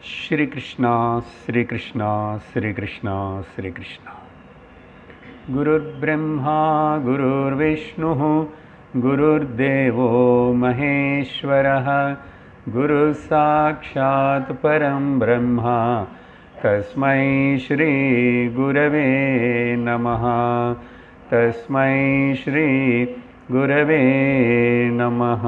श्री कृष्णा श्री कृष्णा श्री कृष्णा श्री कृष्णा। गुरुर्ब्रह्मा गुरुर्विष्णुः गुरुर्देवो महेश्वरः गुरुः साक्षात् परं ब्रह्म तस्मै श्री गुरवे नमः। तस्मै श्री गुरवे नमः।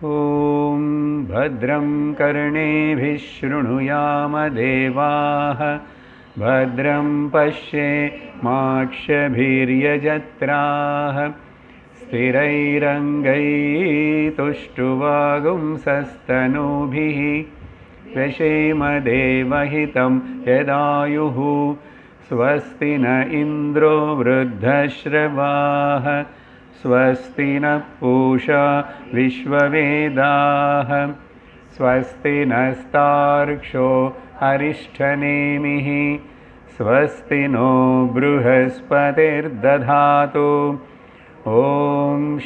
ॐ भद्रं कर्णेभिः शृणुयाम देवाः भद्रं पश्येमाक्षभिर्यजत्राः स्थिरैरङ्गैस्तुष्टुवागुंसस्तनूभिः व्यशेम देवहितं यदायुः। स्वस्ति न इन्द्रो वृद्धश्रवाः स्वस्ति नः पूषा विश्ववेदाः स्वस्ति नस्तार्क्ष्यो अरिष्ठनेमिः स्वस्ति नो बृहस्पतिर्दधातु। ॐ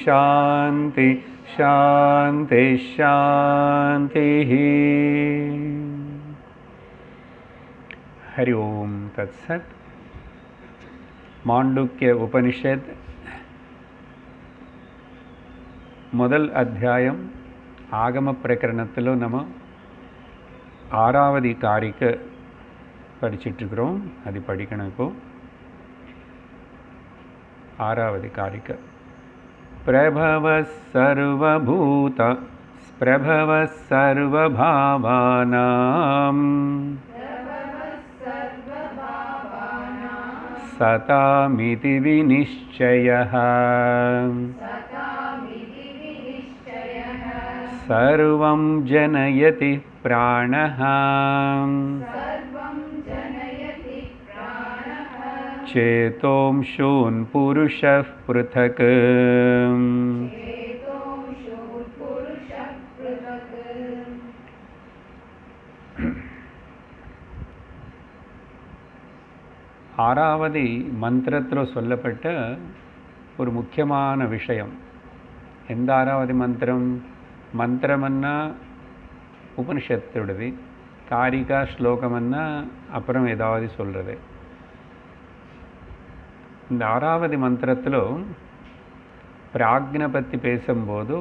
शान्ति शान्ति शान्तिः। हरि ओम तत्सत्। माण्डुक्य उपनिषद முதல் அத்தியாயம் ஆகம பிரகரணத்தில் நம்ம ஆறாவது காரிக்க படிச்சிட்ருக்கிறோம். அது படிக்கணும். இப்போது ஆறாவது காரிக்க பிரபவ சர்வபூத பிரபவ சர்வபாவானாம் சதாமிதி விநிச்சயः सर्वं जनयति प्राणः चेतोंशून् पुरुषः पृथक्। ஆறாவது மந்திரத்தில் சொல்லப்பட்ட ஒரு முக்கியமான விஷயம். எந்த ஆறாவது மந்திரம்? மந்திரமன்னா உபனிஷத்துடையது, காரிகா ஸ்லோகமன்னா அப்புறம் ஏதாவது சொல்கிறது. இந்த ஆறாவது மந்திரத்தில் பிராக்ஞனை பற்றி பேசும்போது,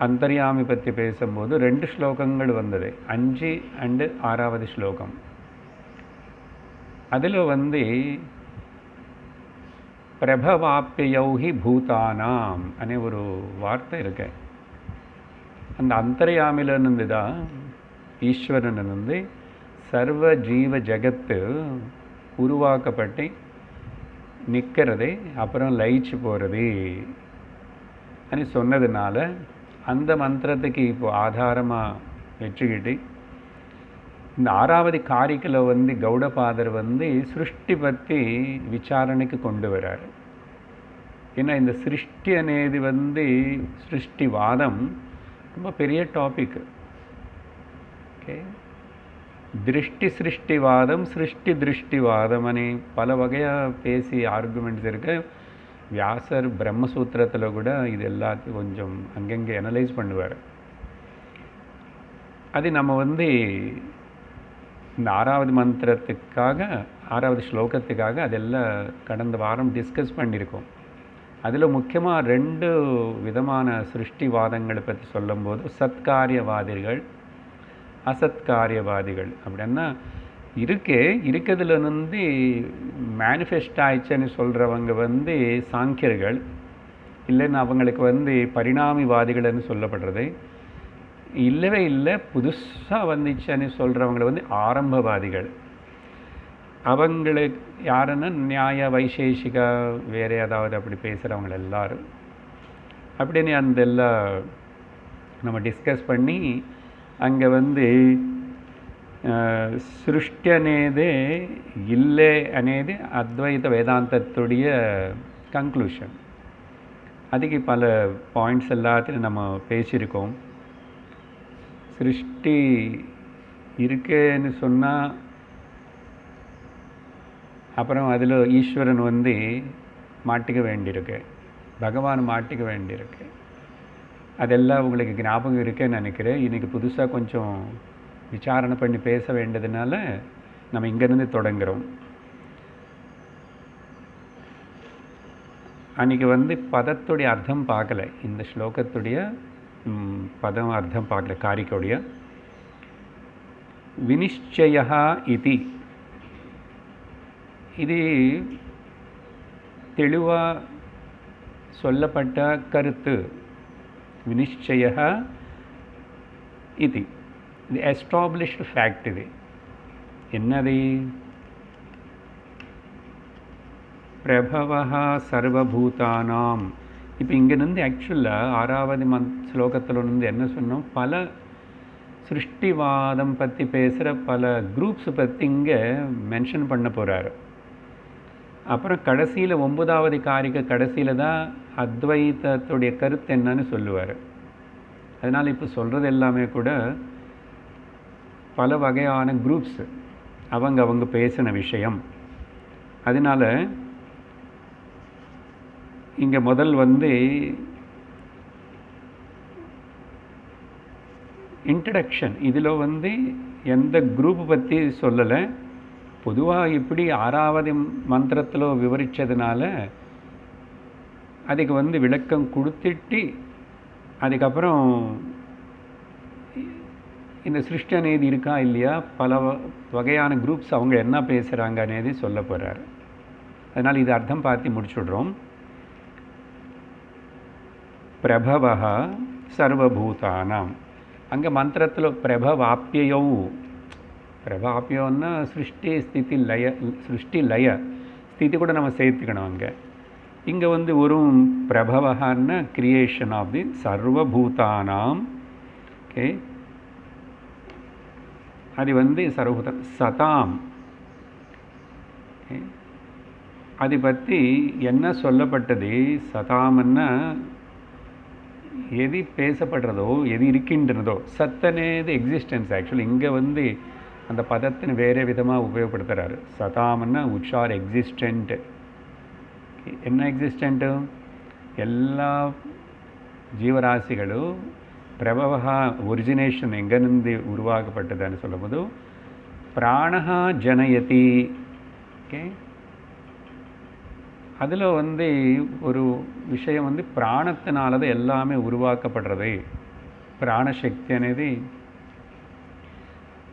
அந்தர்யாமி பற்றி பேசும்போது 2 ஸ்லோகங்கள் வந்தது, 5 அண்டு 6வது ஸ்லோகம். அதில் பிரபவாப்யௌஹி பூதானாம் அனே ஒரு வார்த்தை இருக்கு. அந்த அந்தர்யாமிலிருந்து தான் ஈஸ்வரனிலிருந்து சர்வ ஜீவ ஜகத்து உருவாக்கப்பட்டு நிற்கிறது, அப்புறம் லயிச்சு போகிறது అని சொன்னதுனால அந்த மந்திரத்துக்கு இப்போ ஆதாரமாக வச்சுக்கிட்டு இந்த ஆறாவது காரிக்கையில் கௌடபாதர் சிருஷ்டி பற்றி விசாரணைக்கு கொண்டு வரார். ஏன்னா இந்த சிருஷ்டி అనేది சிருஷ்டிவாதம் ரொம்ப பெரிய டாபிக். ஓகே, திருஷ்டி சிருஷ்டிவாதம் சிருஷ்டி திருஷ்டிவாதம் అని பல வகையாக பேசி ஆர்குமெண்ட்ஸ் இருக்கு. வியாசர் பிரம்மசூத்திரத்தில் கூட இது எல்லாத்தையும் கொஞ்சம் அங்கங்கே அனலைஸ் பண்ணுவார். அது நம்ம இந்த ஆறாவது மந்திரத்துக்காக, ஆறாவது ஸ்லோகத்துக்காக அதெல்லாம் கடந்த வாரம் டிஸ்கஸ் பண்ணியிருக்கோம். அதில் முக்கியமாக 2 விதமான சிருஷ்டிவாதங்களை பற்றி சொல்லும்போது சத்காரியவாதிகள் அசத்காரியவாதிகள் அப்படின்னா இருக்கிறதுல மேனிஃபெஸ்ட் ஆயிடுச்சுன்னு சொல்கிறவங்க சாங்கியர்கள், இல்லைன்னு அவங்களுக்கு பரிணாமிவாதிகள்னு சொல்லப்படுறது. இல்லவே இல்லை, புதுசாக வந்துச்சுன்னு சொல்கிறவங்களை ஆரம்பவாதிகள். அவங்களுக்கு யாருன்னா நியாய வைசேஷிகா வேறு ஏதாவது அப்படி பேசுகிறவங்க எல்லாரும் அப்படின்னு அந்த எல்லாம் நம்ம டிஸ்கஸ் பண்ணி அங்கே சிருஷ்டி అనేది இல்லை అనేది அத்வைத வேதாந்தத்துடைய கன்க்ளூஷன். அதுக்கு பல பாயிண்ட்ஸ் எல்லாத்தையும் நம்ம பேசியிருக்கோம். சிருஷ்டி இருக்குன்னு சொன்னால் அப்புறம் அதில் ஈஸ்வரன் மாட்டிக்க வேண்டியிருக்கு, பகவான் மாட்டிக்க வேண்டியிருக்கு. அதெல்லாம் உங்களுக்கு ஞாபகம் இருக்குன்னு நினைக்கிறேன். இன்றைக்கி புதுசாக கொஞ்சம் விசாரணை பண்ணி பேச வேண்டியதுனால நம்ம இங்கேருந்து தொடங்குகிறோம். அன்றைக்கி வந்து பதத்துடைய அர்த்தம் பார்க்கல, இந்த ஸ்லோகத்துடைய பதம் அர்த்தம் பார்க்கல. காரிக்கையுடைய வினிச்சயா இதி, இது தெளிவாக சொல்லப்பட்ட கருத்து. வினிச்சயா இது எஸ்டாப்ளிஷ்டு ஃபேக்ட். இது என்னது? பிரபவஹா சர்வபூதானாம். இப்போ இங்கேருந்து ஆக்சுவலாக 6வது ஸ்லோகத்திலிருந்து என்ன சொன்னோம்? பல சிருஷ்டிவாதம் பற்றி பேசுகிற பல குரூப்ஸ் பற்றி இங்கே மென்ஷன் பண்ண போகிறாரு. அப்புறம் கடைசியில் 9வது காரிக்கை கடைசியில் தான் அத்வைதத்துடைய கருத்து என்னன்னு சொல்லுவார். அதனால் இப்போ சொல்கிறது எல்லாமே கூட பல வகையான குரூப்ஸ் அவங்க பேசின விஷயம். அதனால் இங்கே முதல் வந்து இன்ட்ரடக்ஷன். இதில் வந்து எந்த குரூப் பற்றி சொல்லலை. பொதுவாக இப்படி 6வது மந்திரத்தில் விவரித்ததுனால அதுக்கு வந்து விளக்கம் கொடுத்துட்டு அதுக்கப்புறம் இந்த சிருஷ்டி అనేది இருக்கா இல்லையா, பல வகையான குரூப்ஸ் அவங்க என்ன பேசுகிறாங்க అనేది சொல்ல போகிறார். அதனால் இது அர்த்தம் பார்த்து முடிச்சுடுறோம். பிரபவஹ சர்வபூதானாம். அங்கே மந்திரத்தில் பிரபவாப்பியோ, பிரபாப்பியோன்னா சிருஷ்டி ஸ்திதி லய, சிருஷ்டி லய ஸ்திதி கூட நம்ம சேர்த்துக்கணும். அங்கே இங்கே வந்து ஒரு பிரபவஹான்னா கிரியேஷன் ஆஃப் தி சர்வபூதானாம். ஓகே, அது வந்து சர்வபூத சதாம். அதை பற்றி என்ன சொல்லப்பட்டது? சதாம்னா எது பேசப்படுறதோ, எது இருக்கின்றதோ, சத்தனேது எக்ஸிஸ்டன்ஸ். ஆக்சுவலி இங்கே வந்து அந்த பதத்தின் வேறு விதமாக உபயோகப்படுத்துகிறாரு. சதாம்னா which are existent. என்ன எக்ஸிஸ்டண்ட்டு? எல்லா ஜீவராசிகளும் பிரபவா ஒரிஜினேஷன் எங்கேருந்து உருவாக்கப்பட்டதுன்னு சொல்லும்போது பிராணஹா ஜனயதி. ஓகே, அதில் வந்து ஒரு விஷயம் வந்து பிராணத்தினால தான் எல்லாமே உருவாக்கப்படுறது. பிராணசக்தி అనేది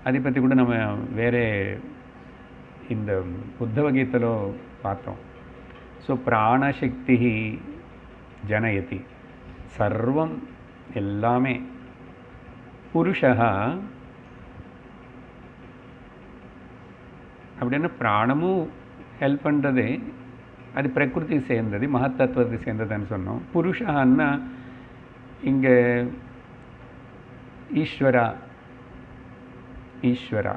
அதை பற்றி கூட நம்ம வேறு இந்த உத்தவகீதையில் பார்த்தோம். ஸோ பிராணசக்தி ஜனயதி சர்வம், எல்லாமே. புருஷா அப்படின்னா பிராணமும் ஹெல்ப் பண்ணுறது, அது பிரகிருதி சேர்ந்தது, மகத்தத்துவத்தை சேர்ந்ததுன்னு சொன்னோம். புருஷான்னா இங்கே ஈஸ்வரா, ஈஸ்வரா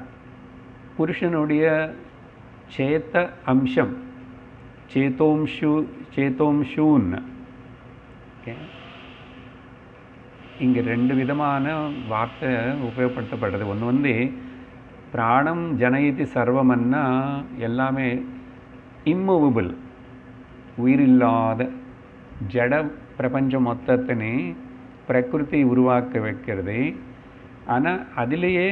புருஷனுடைய சேத்த அம்சம், சேத்தோம்ஷூன். ஓகே, இங்கே 2 விதமான வார்த்தை உபயோகப்படுத்தப்படுறது. ஒன்று வந்து பிராணம் ஜனயதி சர்வமன்னா எல்லாமே இம்மூவபிள், உயிரில்லாத ஜட பிரபஞ்சம் மொத்தத்தினே பிரகிருதி உருவாக்க வைக்கிறது. ஆனால் அதிலேயே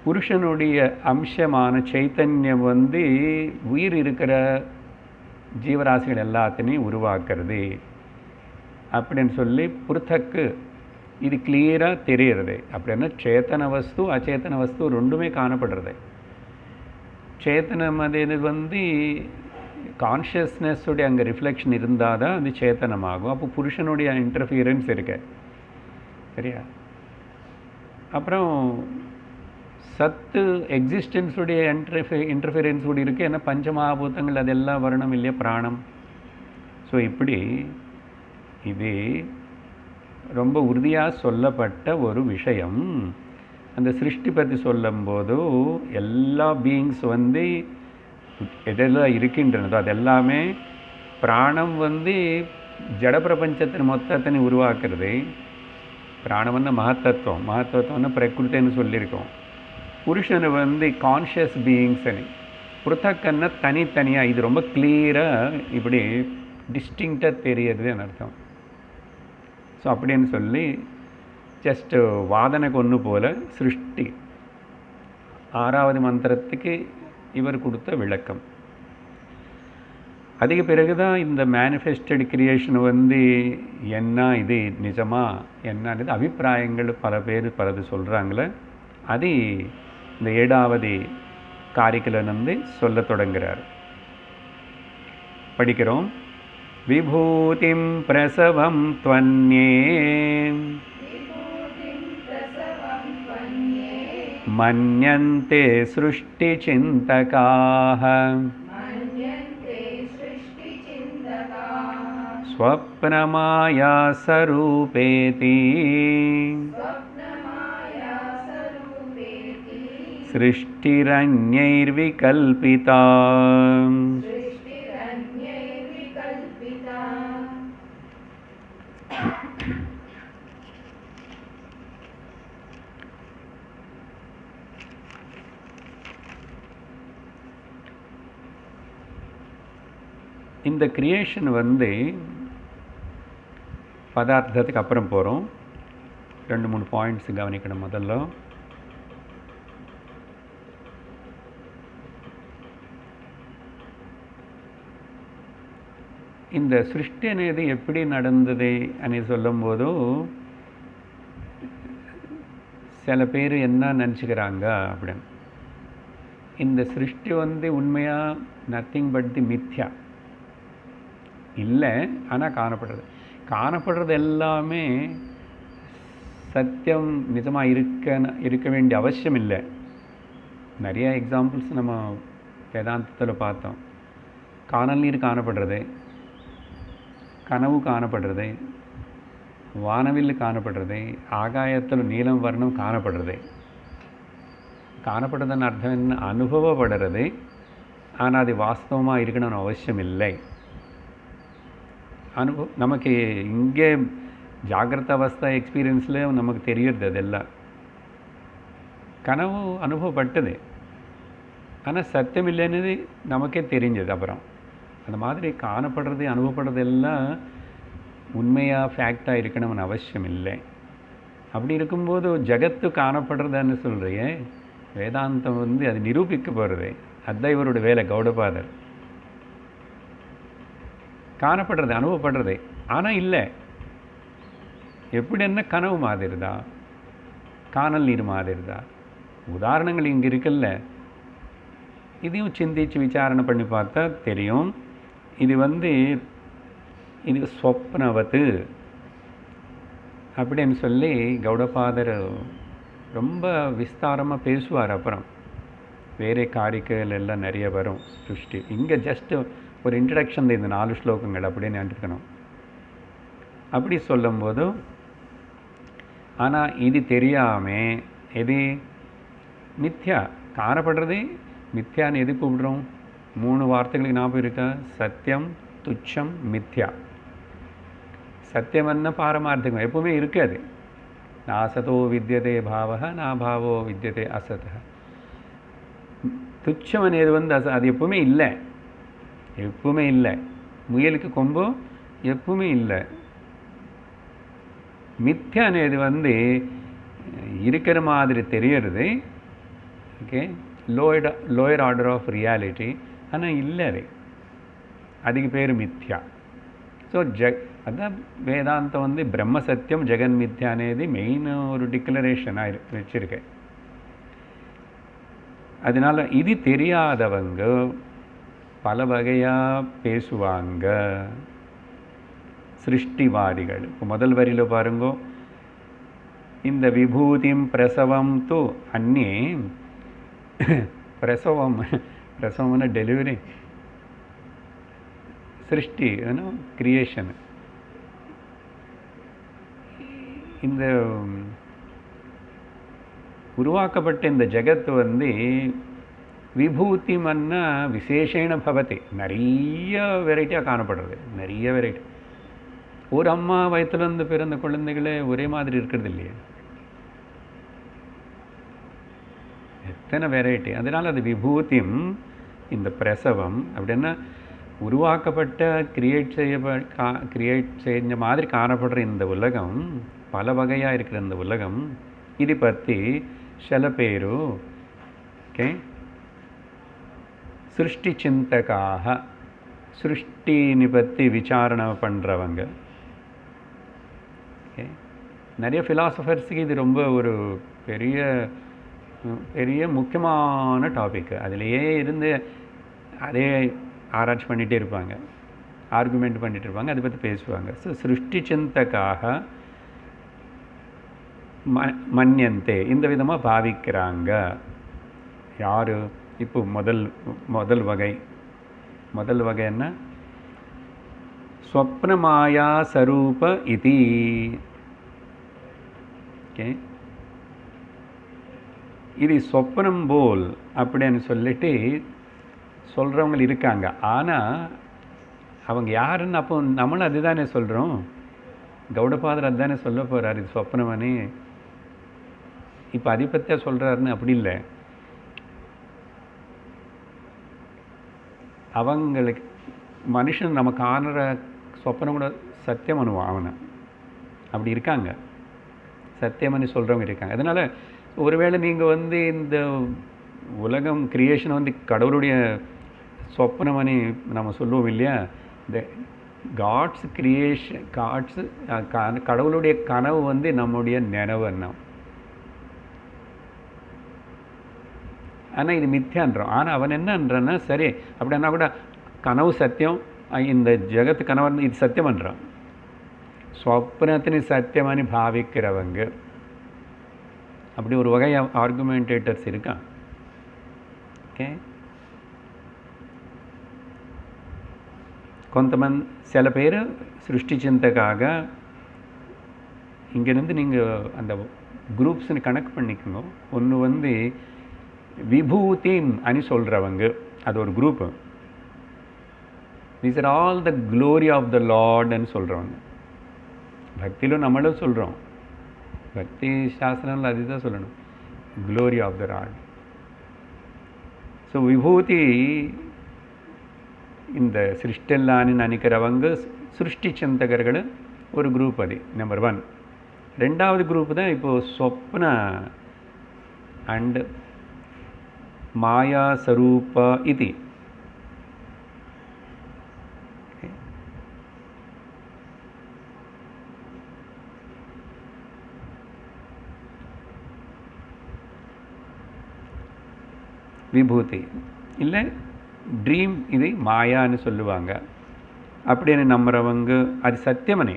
புருஷனுடைய அம்சமான சைத்தன்யம் வந்து உயிர் இருக்கிற ஜீவராசிகள் எல்லாத்தையும் உருவாக்குறது அப்படின்னு சொல்லி புருத்தக்கு இது கிளியராக தெரிகிறது. அப்படின்னா சேத்தன வஸ்து அச்சேத்தன வஸ்து ரெண்டுமே காணப்படுறது. சேத்தனம் அது வந்து கான்ஷியஸ்னஸுடைய அங்கே ரிஃப்ளெக்ஷன் இருந்தால் தான் அது சேத்தனமாகும். அப்போ புருஷனுடைய இன்டர்ஃபியரன்ஸ் இருக்கு, சரியா? அப்புறம் சத்து எக்ஸிஸ்டன்ஸுடைய இன்டர்ஃபியரன்ஸ் கூட இருக்குது. ஏன்னா பஞ்சமகாபூதங்கள் அதெல்லாம் வரணும் இல்லையா, பிராணம். ஸோ இப்படி இது ரொம்ப உறுதியாக சொல்லப்பட்ட ஒரு விஷயம். அந்த சிருஷ்டி பற்றி சொல்லும்போது எல்லா பீயிங்ஸ் வந்து எதெல்லாம் இருக்கின்றனதோ அதெல்லாமே பிராணம் வந்து ஜட பிரபஞ்சத்தின் மொத்தத்தினை உருவாக்குறது. பிராணம்னா மகத்தத்துவம், மகத்தத்துவம்னா பிரகிருத்தின்னு சொல்லியிருக்கோம். புருஷனை வந்து கான்ஷியஸ் பீயிங்ஸ்னு, புருத்தக்கன்னா தனித்தனியாக. இது ரொம்ப கிளியராக இப்படி டிஸ்டிங்க்டாக தெரியுதுன்னு அர்த்தம். ஸோ அப்படின்னு சொல்லி ஜஸ்ட்டு வாதனைக்கு ஒன்று போல் சிருஷ்டி 6வது மந்திரத்துக்கு இவர் கொடுத்த விளக்கம். அதுக்கு பிறகு தான் இந்த மேனிஃபெஸ்டட் கிரியேஷன் வந்து என்ன, இது நிஜமா என்னது அபிப்பிராயங்கள் பல பேர் பலது சொல்கிறாங்களே, அது இந்த 7வது காரிக்கையில் வந்து சொல்ல தொடங்குகிறார். படிக்கிறோம். விபூதிம் பிரசவம் த்வன்யே மன்யந்தே ஸ்ருஷ்டி சிந்தகாஹ ஸ்வப்னமாயா சரூபேதி சிருஷ்டிரன்யைர்விகல்பிதா. இந்த கிரியேஷன் வந்து பதார்த்தத்துக்கு அப்புறம் போகிறோம். 2-3 பாயிண்ட்ஸ் கவனிக்கணும். முதல்ல இந்த சிருஷ்டி అనేది எப்படி நடந்தது అని சொல்லும்போதும் சில பேர் என்ன நினச்சிக்கிறாங்க அப்படின்னு, இந்த சிருஷ்டி வந்து உண்மையாக நத்திங் பட் தி மித்யா இல்லை, ஆனால் காணப்படுறது எல்லாமே சத்தியம் நிஜமாக இருக்க வேண்டிய அவசியம் இல்லை. நிறைய எக்ஸாம்பிள்ஸ் நம்ம வேதாந்தத்தில் பார்த்தோம். காணல் நீர் காணப்படுறது, கனவு காணப்படுறது, வானவில் காணப்படுறது, ஆகாயத்தில் நீலம் வர்ணம் காணப்படுறது. காணப்படுறதுன்னு அர்த்தம் என்ன? அனுபவப்படுறது. ஆனால் அது வாஸ்தவமாக இருக்கணும்னு அவசியம் இல்லை. நமக்கு இங்கே ஜாகிரத அவஸ்தா எக்ஸ்பீரியன்ஸில் நமக்கு தெரியுது அதெல்லாம். கனவு அனுபவப்பட்டது, ஆனால் சத்தியம் இல்லைன்னு நமக்கே தெரிஞ்சது. அப்புறம் அந்த மாதிரி காணப்படுறது அனுபவப்படுறது எல்லாம் உண்மையாக ஃபேக்டாக இருக்கணும்னு அவசியம் இல்லை. அப்படி இருக்கும்போது ஜகத்து காணப்படுறதுன்னு சொல்கிறியே, வேதாந்தம் வந்து அது நிரூபிக்க போகிறது. அதுதான் இவரோட வேலை. கௌடபாதர் காணப்படுறது அனுபவப்படுறது, ஆனால் இல்லை. எப்படி என்ன கனவு மாதிரி தான், காணல் நீர் மாதிரி தான். உதாரணங்கள் இங்கே இருக்குல்ல, இதையும் சிந்திச்சு விசாரணை பண்ணி பார்த்தா தெரியும். இது வந்து இது ஸ்வப்னவத்து அப்படின்னு சொல்லி கௌடபாதர் ரொம்ப விஸ்தாரமாக பேசுவார். அப்புறம் வேறு காரிக்கைகள் எல்லாம் நிறைய வரும் சிருஷ்டி. இங்கே ஜஸ்ட்டு ஒரு இன்ட்ரடக்ஷன் இந்த 4 ஸ்லோகங்கள் அப்படின்னு நினைக்கணும். அப்படி சொல்லும்போது, ஆனால் இது தெரியாமல் எது மித்யா காணப்படுறது மித்யான்னு எது கூப்பிடுறோம்? 3 வார்த்தைகளுக்கு ஞாபகம் இருக்கா? சத்தியம், துச்சம், மித்யா. சத்தியம் என்ன பாரமார்த்திகம் எப்பவுமே இருக்காது. நாசதோ வித்யதே பாவக நாபாவோ வித்யதே அசத. துச்சம் అనేది வந்து அது எப்பவுமே இல்லை, எப்பவுமே இல்லை. முயலுக்கு கொம்போ எப்பவுமே இல்லை. மித்யா అనేది வந்து இருக்கிற மாதிரி தெரியறது. Okay, lower order of reality, ஆனால் இல்லை. அதுக்கு பேர் மித்யா. ஸோ அதான் வேதாந்தம் வந்து பிரம்ம சத்தியம் ஜெகன் மித்யா అనేది மெயின் ஒரு டிக்ளரேஷனாக வச்சுருக்கேன். அதனால் இது தெரியாதவங்க பல வகையாக பேசுவாங்க, சிருஷ்டிவாதிகள். இப்போ முதல் வரியில் பாருங்கோ, இந்த விபூதிம் பிரசவம் தூ அந்நே. பிரசவம்னா டெலிவரி, சிருஷ்டி கிரியேஷன். இந்த உருவாக்கப்பட்ட இந்த ஜெகத்து வந்து விபூதிமன்னா விசேஷேன பவதி, நிறைய வெரைட்டியாக காணப்படுறது, நிறைய வெரைட்டி. ஒரு அம்மா வயிற்றுலேருந்து பிறந்த குழந்தைகளே ஒரே மாதிரி இருக்கிறது இல்லையே, எத்தனை வெரைட்டி. அதனால் அது விபூதிம். இந்த பிரசவம் அப்படின்னா உருவாக்கப்பட்ட கிரியேட் செஞ்ச மாதிரி காணப்படுற இந்த உலகம், பல வகையாக இருக்கிற இந்த உலகம், இது பற்றி சில பேர் ஓகே சிருஷ்டி சிந்தகாக, சிருஷ்டினி பற்றி விசாரணை பண்ணுறவங்க, ஓகே நிறைய ஃபிலாசபர்ஸுக்கு இது ரொம்ப ஒரு பெரிய பெரிய முக்கியமான டாபிக். அதிலேயே இருந்து அதே ஆராய்ச்சி பண்ணிகிட்டே இருப்பாங்க, ஆர்குமெண்ட் பண்ணிகிட்டு இருப்பாங்க, அதை பற்றி பேசுவாங்க. ஸோ சிருஷ்டி சிந்தக்காக மன்யந்தே, இந்த விதமாக பாவிக்கிறாங்க. யார்? இப்போ முதல் வகை என்ன? ஸ்வப்னமாயா சரூப இதி. ஓகே, இது சொப்பனம் போல் அப்படின்னு சொல்லிட்டு சொல்கிறவங்க இருக்காங்க. ஆனால் அவங்க யாருன்னு அப்போ நம்மளும் அதுதானே சொல்கிறோம். கௌடபாதர் அதுதானே சொல்ல போகிறார், இது சொப்பனமனே. இப்போ அதிபத்தியாக சொல்கிறாருன்னு அப்படி இல்லை. அவங்களுக்கு மனுஷன் நம்ம காணுற சொப்பனம் கூட சத்தியம் பண்ணுவான் அவனை. அப்படி இருக்காங்க, சத்தியமனி சொல்கிறவங்க இருக்காங்க. அதனால் ஒருவேளை நீங்கள் இந்த உலகம் கிரியேஷன் கடவுளுடைய சொப்பனமனி நம்ம சொல்லுவோம் இல்லையா, இந்த காட்ஸ் கிரியேஷன், கடவுளுடைய கனவு நம்முடைய நினைவு என்ன. ஆனால் இது மித்யான்றோம். ஆனால் அவன் என்னன்றான்னா, சரி அப்படின்னா கூட கனவு சத்தியம், இந்த ஜெகத்து கனவு இது சத்தியம் பண்ணுறான். ஸ்வப்னத்தினு சத்தியமனி பாவிக்கிறவங்க, அப்படி ஒரு வகை ஆர்குமெண்டேட்டர்ஸ் இருக்கான். ஓகே, కొంతమంది சில பேர் சிருஷ்டி சிந்தக்காக இங்கேருந்து நீங்கள் அந்த குரூப்ஸ்னு கனெக்ட் பண்ணிக்கோங்க. ஒன்று விபூதின் அனி சொல்கிறவங்க, அது ஒரு group. These are all the glory of the லார்ட்னு சொல்கிறவங்க. பக்தியிலும் நம்மளும் சொல்கிறோம், பக்தி சாஸ்திரங்கள் அதுதான் சொல்லணும், glory of the Lord. So விபூதி இந்த சிருஷ்டெல்லான்னு நினைக்கிறவங்க சிருஷ்டி சிந்தகர்கள் ஒரு குரூப். அது நம்பர் 1. ரெண்டாவது குரூப் தான் இப்போது சொப்ன அண்ட் மாயா ஸ்வரூப இது. விபூதி இல்லை ட்ரீம், இது மாயான்னு சொல்லுவாங்க. அப்படின்னு நம்புறவங்க அது சத்தியமனி,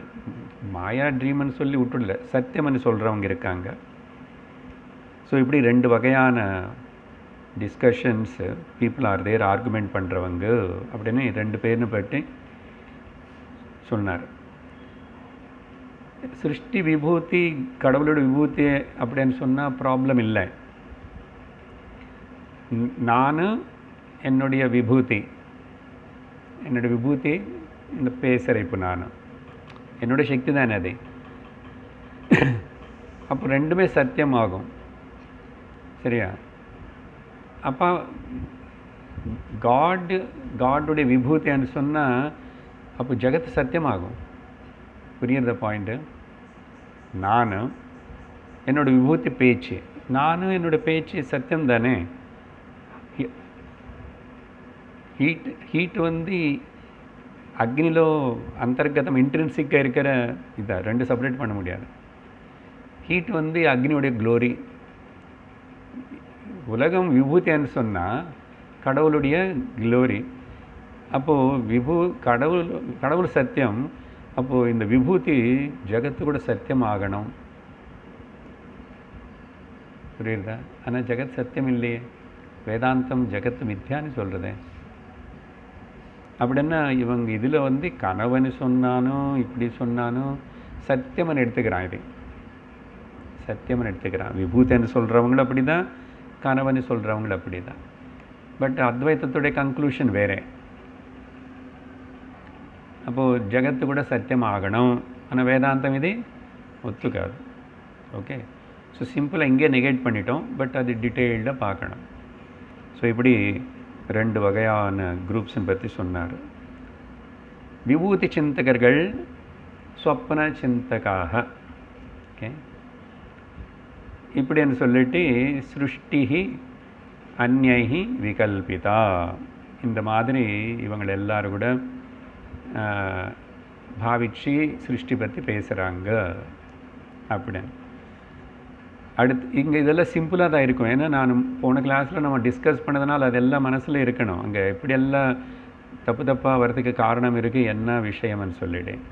மாயா ட்ரீம்னு சொல்லி விட்டுடல, சத்தியமனி சொல்கிறவங்க இருக்காங்க. ஸோ இப்படி 2 வகையான discussions people are there, argument பண்ணுறவங்க அப்படின்னு 2 பேர்னு பற்றி சொன்னார். சிருஷ்டி விபூதி, கடவுளோட விபூதி அப்படின்னு சொன்னால் ப்ராப்ளம் இல்லை. நான் என்னுடைய விபூதி இந்த பேசுகிற இப்போ நான் என்னுடைய சக்தி தானே அது. அப்போ ரெண்டுமே சத்தியமாகும். சரியா? அப்போ காடுடைய விபூதின்னு சொன்னால் அப்போ ஜெகத்து சத்தியமாகும். புரியுற பாயிண்ட்டு? நான் என்னோடய விபூதி பேச்சு, நானும் என்னோடய பேச்சு சத்தியம் தானே. ஹீட் அக்னிలో అంతర్గతం ఇంట్రిన్సిక్గా இருக்கிற இதை 2 செப்பரேட் பண்ண முடியாது. ஹீட் அக்னியோடைய க்ளோரி. உலகம் விபூதின்னு சொன்னால் கடவுளுடைய க்ளோரி. அப்போது கடவுள் சத்தியம். அப்போது இந்த விபூதி ஜெகத்து கூட சத்தியம் ஆகணும். புரியுதா? ஆனால் ஜெகத் சத்தியம் இல்லையே. வேதாந்தம் ஜெகத்து மித்யான்னு சொல்கிறதே. அப்படின்னா இவங்க இதில் கனவுன்னு சொன்னாலும் இப்படி சொன்னாலும் சத்தியமன் எடுத்துக்கிறான். இது சத்தியமன் எடுத்துக்கிறான். விபூதின்னு சொல்கிறவங்களும் அப்படி தான், கனவுன்னு சொல்கிறவங்களும் அப்படி தான். பட் அத்வைத்தத்துடைய கன்க்ளூஷன் வேறு. அப்போது ஜெகத்து கூட சத்தியம் ஆகணும், ஆனால் வேதாந்தம் இது ஒத்துக்காது. ஓகே, ஸோ சிம்பிளாக இங்கே நெகேட் பண்ணிட்டோம், பட் அது டீட்டெயில்டாக பார்க்கணும். ஸோ இப்படி 2 வகையான குரூப்ஸை பற்றி சொன்னார். விபூதி சிந்தகர்கள் ஸ்வப்ன சிந்தகாக. ஓகே, இப்படின்னு சொல்லிட்டு சிருஷ்டிஹி அந்யைஹி விகல்பிதா, இந்த மாதிரி இவங்க எல்லாரும் கூட பாவிச்சு சிருஷ்டி பற்றி பேசுகிறாங்க அப்படின்னு. அடுத்து இங்கே இதெல்லாம் சிம்பிளாக தான் இருக்கும். ஏன்னா நான் போன கிளாஸில் நம்ம டிஸ்கஸ் பண்ணதுனால அதெல்லாம் மனசில் இருக்கணும். அங்கே எப்படியெல்லாம் தப்பு தப்பாக வர்றதுக்கு காரணம் இருக்குது, என்ன விஷயம்னு சொல்லிட்டேன்.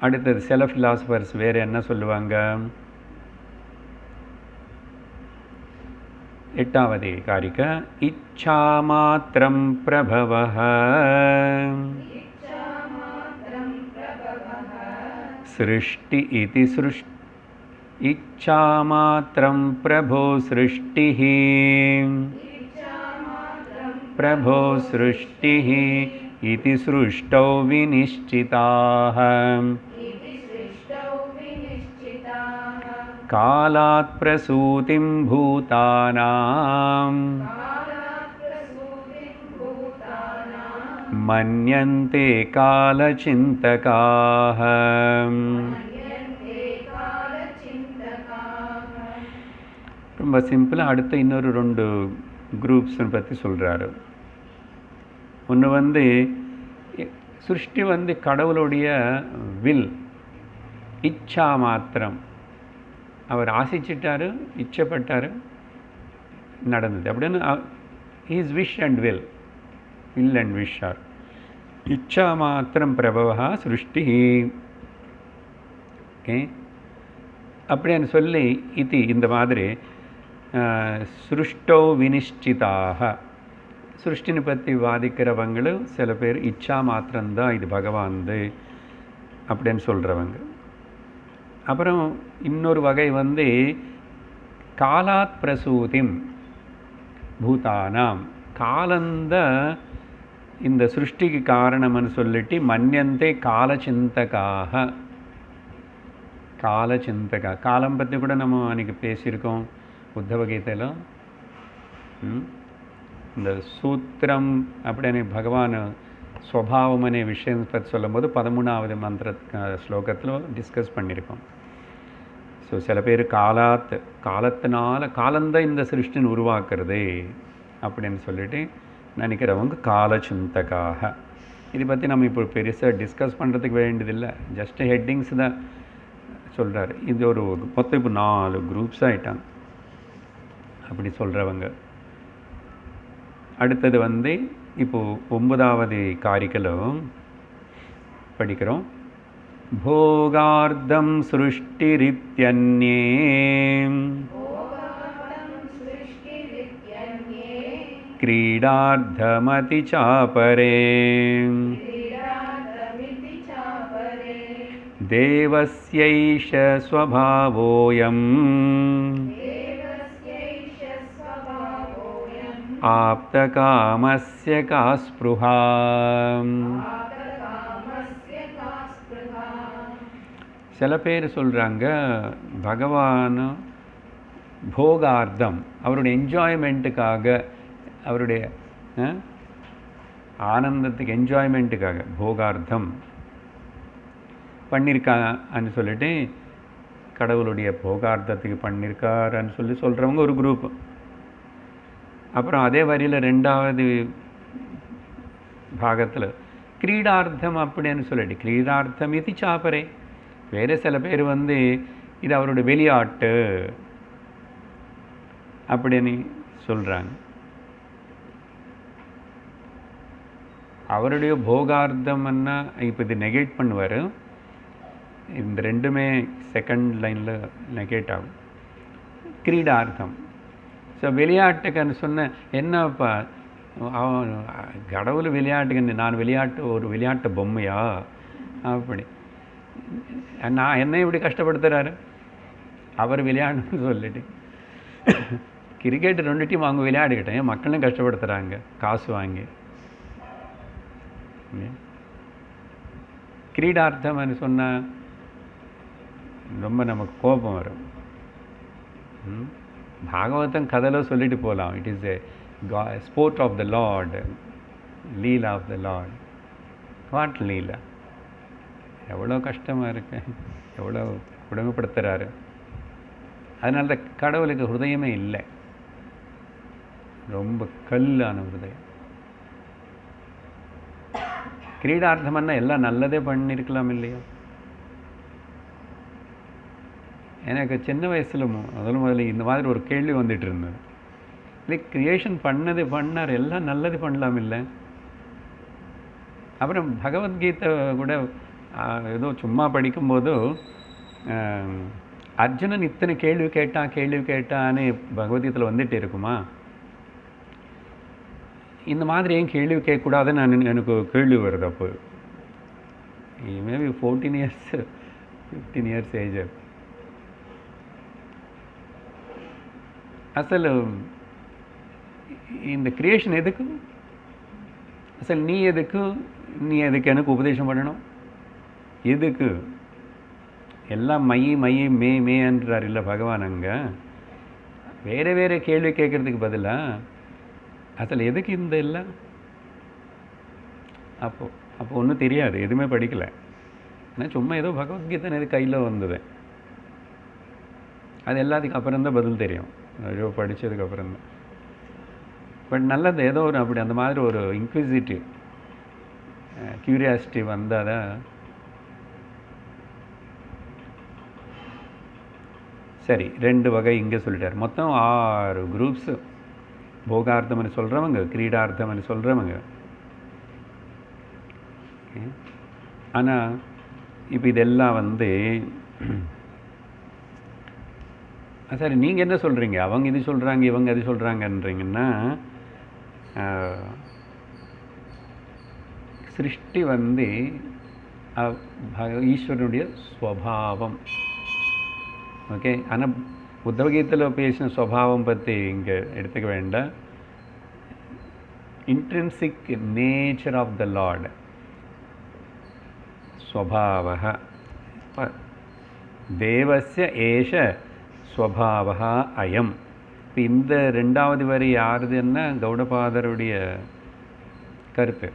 அடுத்தது சில ஃபிலாசபர்ஸ் வேறு என்ன சொல்லுவாங்க, 8வது காரிகா இச்சா மாத்திரம் பிரபவஹ सृष्टि इति इच्छा मात्रं प्रभो सृष्टिः प्रभो सृष्टिः इति सृष्टौ विनिश्चिताः कालात् प्रसूतिं भूतानां मन्यन्ते कालचिन्तकाः. ரொம்ப சிம்பிளாக அடுத்த இன்னொரு 2 குரூப்ஸ்ன்னு பற்றி சொல்கிறாரு. ஒன்று சிருஷ்டி கடவுளுடைய வில், இச்சா மாத்திரம். அவர் ஆசிச்சிட்டாரு, இச்சப்பட்டார், நடந்தது அப்படின்னு. His wish and will, will and wish or இச்சா மாத்திரம் பிரபவா சிருஷ்டி. ஓகே, அப்படின்னு சொல்லி இது இந்த மாதிரி சிருஷ்டோ வினிஷ்டிதாக, சிருஷ்டினை பற்றி வாதிக்கிறவங்களும் சில பேர் இச்சா மாத்திரம்தான் இது பகவான்து அப்படின்னு சொல்கிறவங்க. அப்புறம் இன்னொரு வகை காலாத் பிரசூதிம் பூதானாம், காலந்த இந்த சிருஷ்டிக்கு காரணம்னு சொல்லிட்டு மன்யந்தே காலச்சிந்தகாக. காலச்சிந்தகா, காலம் பற்றி கூட நம்ம அன்றைக்கி பேசியிருக்கோம் உத்தவ கீதையில். இந்த சூத்திரம் அப்படின்னு பகவான் ஸ்வபாவம் அనే விஷயம் பற்றி சொல்லும்போது 13வது மந்திர ஸ்லோகத்தில் டிஸ்கஸ் பண்ணியிருக்கோம். ஸோ சில பேர் காலத்தினால காலந்தான் இந்த சிருஷ்டின் உருவாக்குறது அப்படின்னு சொல்லிட்டு நினைக்கிறவங்க காலச்சிந்தகாக. இதை பற்றி நம்ம இப்போ பெருசாக டிஸ்கஸ் பண்ணுறதுக்கு வேண்டியதில்லை, ஜஸ்ட் ஹெட்டிங்ஸ் தான் சொல்கிறார். இது ஒரு மொத்தம் இப்போ 4 குரூப்ஸ் ஆகிட்டாங்க அப்படி சொல்கிறவங்க. அடுத்தது இப்போது 9வது காரிக்கலும் படிக்கிறோம். भोगार्धं सृष्टिरित्यन्ये क्रीडार्थमति चापरे देवस्यैष स्वभावोऽयम् आप्तकामस्य का स्पृहा. சில பேர் சொல்கிறாங்க பகவான் போகார்த்தம், அவருடைய என்ஜாய்மெண்ட்டுக்காக, அவருடைய ஆனந்தத்துக்கு என்ஜாய்மெண்ட்டுக்காக போகார்த்தம் பண்ணியிருக்கான்னு சொல்லிட்டு கடவுளுடைய போகார்த்தத்துக்கு பண்ணியிருக்காருன்னு சொல்கிறவங்க ஒரு குரூப். அப்புறம் அதே வரியில் 2வது பாகத்தில் கிரீடார்த்தம் அப்படின்னு சொல்லிட்டு கிரீடார்த்தம் இது சாப்பரே. வேறு சில பேர் இது அவருடைய விளையாட்டு அப்படின்னு சொல்கிறாங்க. அவருடைய போகார்த்தம்னா இப்போ இது நெகேட் பண்ணுவார். இந்த 2மே செகண்ட் லைனில் நெகேட் ஆகும். கிரீடார்த்தம், ஸோ விளையாட்டுக்குன்னு சொன்ன என்னப்பா அவன் கடவுள் விளையாட்டுக்கு, நான் ஒரு விளையாட்டு பொம்மையா அப்படி நான் என்ன இப்படி கஷ்டப்படுத்துகிறாரு அவர் விளையாடணும்னு சொல்லிட்டு. கிரிக்கெட் 2 டீம் அவங்க விளையாடிக்கிட்டேன், மக்களும் கஷ்டப்படுத்துகிறாங்க காசு வாங்கி. கிரீடார்த்தம்னு சொன்னால் ரொம்ப நமக்கு கோபம் வரும். பாகவதம் கதையில் சொல்லிட்டு போகலாம், it is a sport of the Lord leela of the Lord. What leela? எவ்வளோ கஷ்டமாக இருக்கு, எவ்வளோ கொடுமைப்படுத்துகிறாரு. அதனால தான் கடவுளுக்கு ஹிருதயமே இல்லை, ரொம்ப கல்லான ஹிருதயம். கிரீடார்த்தம்னா எல்லாம் நல்லதே பண்ணியிருக்கலாம் இல்லையோ? எனக்கு சின்ன வயசில் முதல்ல இந்த மாதிரி ஒரு கேள்வி வந்துட்டு இருந்தது. இல்லை, கிரியேஷன் பண்ணார், எல்லாம் நல்லது பண்ணலாம் இல்லை? அப்புறம் பகவத்கீதை கூட ஏதோ சும்மா படிக்கும்போது அர்ஜுனன் இத்தனை கேள்வி கேட்டான்னு பகவத்கீதையில் வந்துட்டு இருக்குமா? இந்த மாதிரி ஏன் கேள்வி கேட்கக்கூடாதுன்னு எனக்கு கேள்வி வருது. அப்போ மேபி 14 years 15 years ஏஜ். అసలు இந்த கிரியேஷன் எதுக்கு? అసలు நீ எதுக்கு எனக்கு உபதேசம் பண்ணணும்? எதுக்கு? எல்லாம் மையி மேன்றார் இல்லை பகவான். அங்கே வேறு கேள்வி கேட்குறதுக்கு பதிலாக அசல் எதுக்கு இந்த எல்லாம்? அப்போ ஒன்றும் தெரியாது, எதுவுமே படிக்கலை. ஆனால் சும்மா ஏதோ பகவத்கீதை எது கையில் வந்தது, அது எல்லாத்துக்கும் அப்புறம்தான் பதில் தெரியும், ஏதோ படித்ததுக்கப்புறம் தான். பட் நல்லது, ஏதோ ஒரு அப்படி அந்த மாதிரி ஒரு இன்க்விசிட்டிவ் கியூரியாசிட்டி வந்தால் தான். சரி, 2 வகை இங்கே சொல்லிட்டார். மொத்தம் 6 குரூப்ஸு. போகார்த்தம்னு சொல்கிறவங்க, கிரீடார்த்தம்னு சொல்கிறவங்க. ஆனால் இப்போ இதெல்லாம் சரி, நீங்கள் என்ன சொல்கிறீங்க? அவங்க இது சொல்கிறாங்க, இவங்க அது சொல்கிறாங்கன்றீங்கன்னா, சிருஷ்டி ஈஸ்வரனுடைய ஸ்வபாவம். ஓகே, ஆனால் உத்தவகீதையில் பேசின ஸ்வபாவம் பற்றி இங்கே எடுத்துக்க வேண்டாம். Intrinsic nature of the Lord, ஸ்வபாவः தேவஸ்ய ஏஷ ஸ்வபாவः அயம். இப்போ இந்த 2வது வரி யாருதுன்னா கௌடபாதருடைய கருத்து,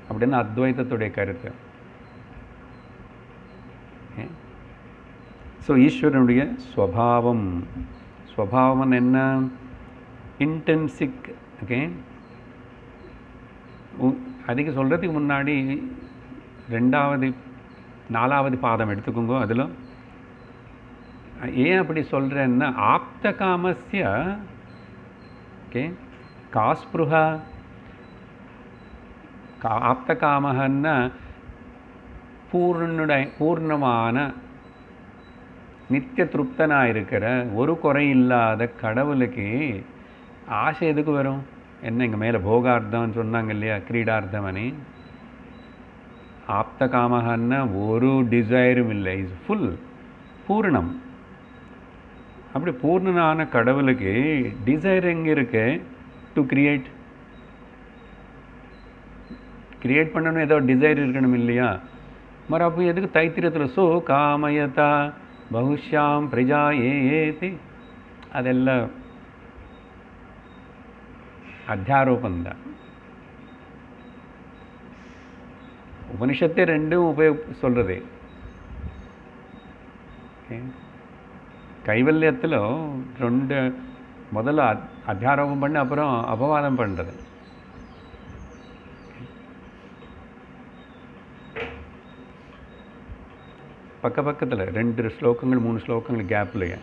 அப்படின்னா அத்வைதத்துடைய கருத்து. ஸோ ஈஸ்வரனுடைய ஸ்வபாவம் என்ன? இன்டென்சிக். ஓகே, அதுக்கு சொல்கிறதுக்கு முன்னாடி 2வது 4வது பாதம் எடுத்துக்கோங்க. அதில் ஏன் அப்படி சொல்கிறேன்னா, ஆப்த காமஸ்ய ஓகே காஸ்பிருஹா. ஆப்த காமன்னா பூர்ணமான நித்திய திருப்தனாக இருக்கிற, ஒரு குறை இல்லாத கடவுளுக்கு ஆசை எதுக்கு வரும்? என்ன இங்கே மேலே போகார்த்தம்னு சொன்னாங்க இல்லையா, கிரீடார்த்தமணி. ஆப்த காமகன்னா ஒரு டிசைரும் இல்லை, இஸ் ஃபுல், பூர்ணம். அப்படி பூர்ணனான கடவுளுக்கு டிசைர் எங்கே இருக்கு? டு கிரியேட் பண்ணணும், ஏதோ டிசைர் இருக்கணும் இல்லையா? மறு அப்போ எதுக்கு தைத்திரியத்தில் சோ காமயதா பகுஷ்யாம் பிரஜா ஏதி, அதெல்லாம் அத்தியாரோபந்தான். உபனிஷத்தை 2 சொல்கிறது. கைவல்யத்தில் 2 முதல்ல அத்தியாரோபம் பண்ணி அப்புறம் அபவாதம் பண்ணுறது. பக்கத்தில் 2 ஸ்லோகங்கள் 3 ஸ்லோகங்கள் கேப்லையே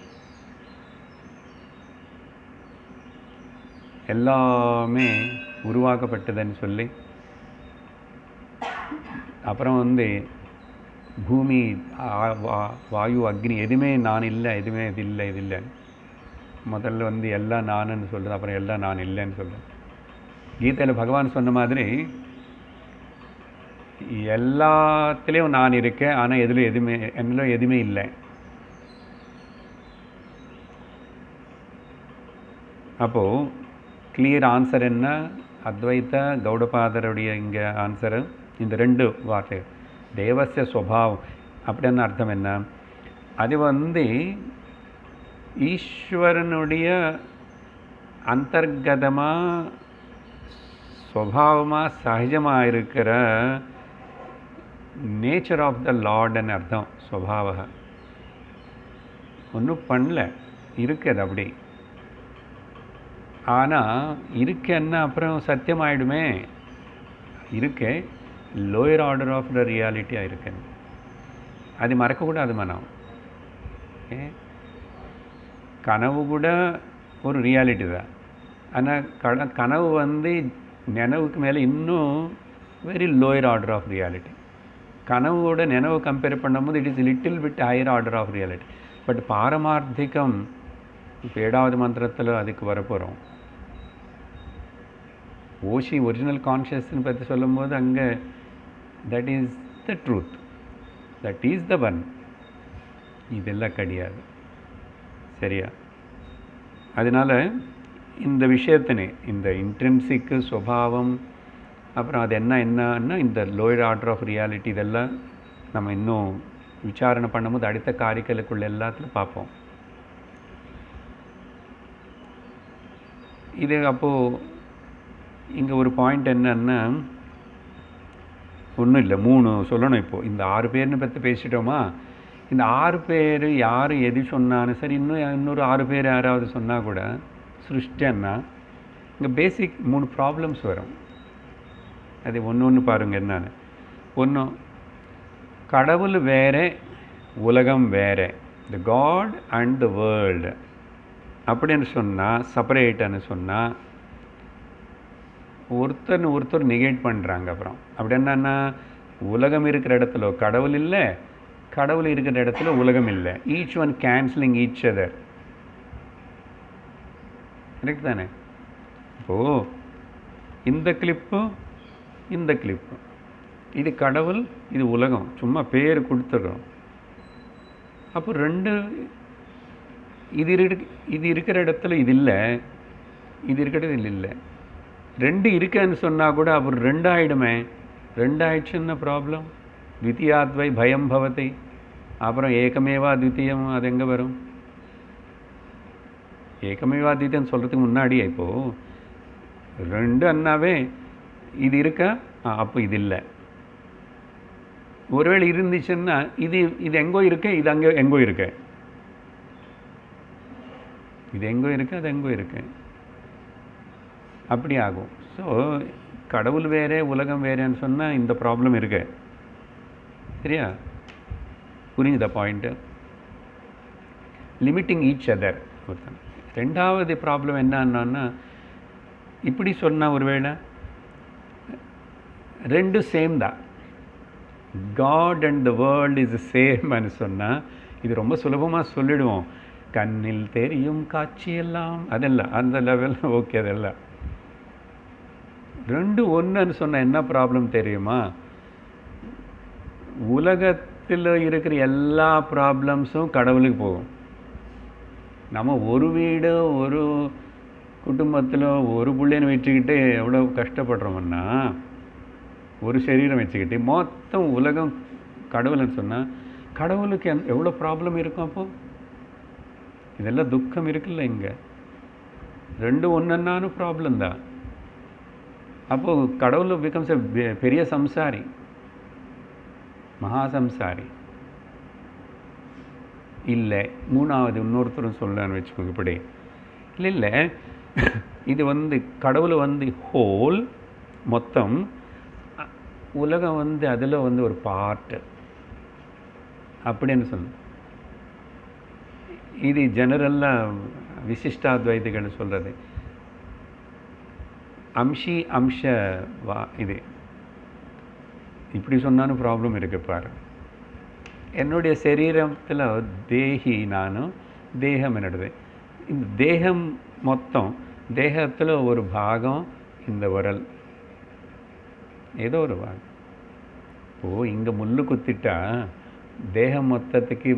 எல்லாமே உருவாக்கப்பட்டதுன்னு சொல்லி, அப்புறம் பூமி வாயு அக்னி எதுவுமே நான் இல்லை, எதுவுமே இது இல்லை. முதல்ல எல்லாம் நானுன்னு சொல்கிறது, அப்புறம் எல்லாம் நான் இல்லைன்னு சொல்கிறது. கீதையில் பகவான் சொன்ன மாதிரி எல்லாத்துலேயும் நான் இருக்கேன், ஆனால் என்னிலும் எதுவுமே இல்லை. அப்போது கிளியர் ஆன்சர் என்ன? அத்வைத கௌடபாதருடைய இங்கே ஆன்சரு இந்த 2 வார்த்தை. தேவஸ்ய ஸ்வபாவம் அப்படின்னு அர்த்தம் என்ன? அது ஈஸ்வரனுடைய அந்தர்கதமாக ஸ்வபாவமாக சகஜமாக இருக்கிற நேச்சர் ஆஃப் த லார்டுன்னு அர்த்தம். ஸ்வபாவ ஒன்றும் பண்ணல, இருக்குது அப்படி. ஆனால் இருக்குன்னா அப்புறம் சத்தியமாயிடுமே. இருக்கு லோயர் ஆர்டர் ஆஃப் த ரியாலிட்டியாக இருக்குன்னு அது மறக்கக்கூடாது மனம். கனவு கூட ஒரு ரியாலிட்டி தான். ஆனால் கனவு நினைவுக்கு மேலே இன்னும் very lower order of reality. கனவோட நினைவு கம்பேர் பண்ணும்போது it is little bit higher order of reality. But பாரமார்த்திகம் இப்போ 7வது மந்திரத்தில் அதுக்கு வரப்போகிறோம். ஓஷி ஒரிஜினல் கான்ஷியஸ்னு பற்றி சொல்லும்போது அங்கே that is the truth, that is the one. இதெல்லாம் கிடையாது. சரியா? அதனால் இந்த விஷயத்தினே இந்த இன்ட்ரென்சிக்கு சுபாவம் அப்புறம் அது என்னன்னா இந்த லோயர் ஆர்டர் ஆஃப் ரியாலிட்டி இதெல்லாம் நம்ம இன்னும் விசாரணை பண்ணும்போது அடுத்த காரிக்கலுக்குள்ள எல்லாத்துலையும் பார்ப்போம். இது அப்போது இங்கே ஒரு பாயிண்ட் என்னன்னா ஒன்றும் இல்லை, 3 சொல்லணும். இப்போது இந்த 6 பேர்னு பற்றி பேசிட்டோமா? இந்த 6 பேர் யார் எது சொன்னாலும் சரி, இன்னொரு 6 பேர் யாராவது சொன்னால் கூட சிருஷ்டின்னா இங்கே பேசிக் 3 ப்ராப்ளம்ஸ் வரும். அது ஒன்று பாருங்கள் என்னன்னு. ஒன்று, கடவுள் வேறு, உலகம் வேறு, த காட் அண்ட் த வேர்ல்டு அப்படின்னு சொன்னால், செப்பரேட்டுன்னு சொன்னால் ஒருத்தர் நெகேட் பண்ணுறாங்க. அப்புறம் அப்படி என்னன்னா, உலகம் இருக்கிற இடத்துல கடவுள் இல்லை, கடவுள் இருக்கிற இடத்துல உலகம் இல்லை. Each one cancelling each other. Correct தானே? இப்போது இந்த கிளிப்பும் இந்த கிளிப்பும், இது கடவுள், இது உலகம், சும்மா பேர் கொடுத்துட்றோம். அப்போ இது இருக்கிற இடத்துல இது இல்லை, இது இருக்கிறது இல்லை. 2 இருக்குன்னு சொன்னால் கூட அப்புறம் 2 ஆகிடுமே. 2 ஆயிடுச்சுன்னா ப்ராப்ளம். த்விதீயாத்வை பயம் பவதி. அப்புறம் ஏகமேவா த்விதீயம் அது எங்கே வரும்? ஏகமேவா த்விதீயம் சொல்கிறதுக்கு முன்னாடியே இப்போது 2 அண்ணாவே இது இருக்கா, அப்போ இது இல்லை. ஒருவேளை இருந்துச்சுன்னா இது எங்கோ இருக்கு, இது அங்கே எங்கோ இருக்கு, இது எங்கோ இருக்கு, அது எங்கோ இருக்கு, அப்படி ஆகும். ஸோ கடவுள் வேறே உலகம் வேறேன்னு சொன்னால் இந்த ப்ராப்ளம் இருக்கு. சரியா? புரியுதா பாயிண்ட்டு? Limiting each other. 2வது ப்ராப்ளம் என்னன்னா, இப்படி சொன்னால் ஒருவேளை 2 சேம் தான், God and the world is சேம்னு சொன்னால் இது ரொம்ப சுலபமாக சொல்லிடுவோம். கண்ணில் தெரியும் காட்சியெல்லாம் அதெல்லாம் அந்த லெவலில் ஓகே. அதெல்லாம் 2 ஒன்றுன்னு சொன்னால் என்ன ப்ராப்ளம் தெரியுமா? உலகத்தில் இருக்கிற எல்லா ப்ராப்ளம்ஸும் கடவுளுக்கு போகும். நம்ம ஒரு வீடு ஒரு குடும்பத்தில் ஒரு பிள்ளைன்னு வச்சுக்கிட்டு எவ்வளோ கஷ்டப்படுறோம்னா, ஒரு சரீரம் வச்சுக்கிட்டு மொத்தம் உலகம் கடவுள்னு சொன்னால் கடவுளுக்கு எவ்வளோ ப்ராப்ளம் இருக்கும். அப்போது இதெல்லாம் துக்கம் இருக்குல்ல. இங்கே 2 ஒன்றுன்னாலும் ப்ராப்ளம் தான். அப்போது கடவுள் பிகம்ஸ் எ பெரிய சம்சாரி, மகா சம்சாரி இல்லை. 3வது இன்னொருத்தரும் சொல்லலான்னு வச்சுக்கோங்க. இப்படி இல்லை இது கடவுள் ஹோல் மொத்தம், உலகம் அதில் ஒரு பார்ட்டு அப்படின்னு சொல்லணும். இது ஜெனரலாக விசிஷ்டாத்வைதிகள் சொல்கிறது. அம்ஷி அம்ச இது இப்படி சொன்னாலும் ப்ராப்ளம் இருக்கு பாரு. என்னுடைய சரீரத்தில் தேகி நானும், தேகம் என்னது. இந்த தேகம் மொத்தம், தேகத்தில் ஒரு பாகம் இந்த உரல், ஏதோ ஒரு பாகம். இப்போது இங்கே முள்ளு குத்திட்டா தேகம் மொத்தத்துக்கு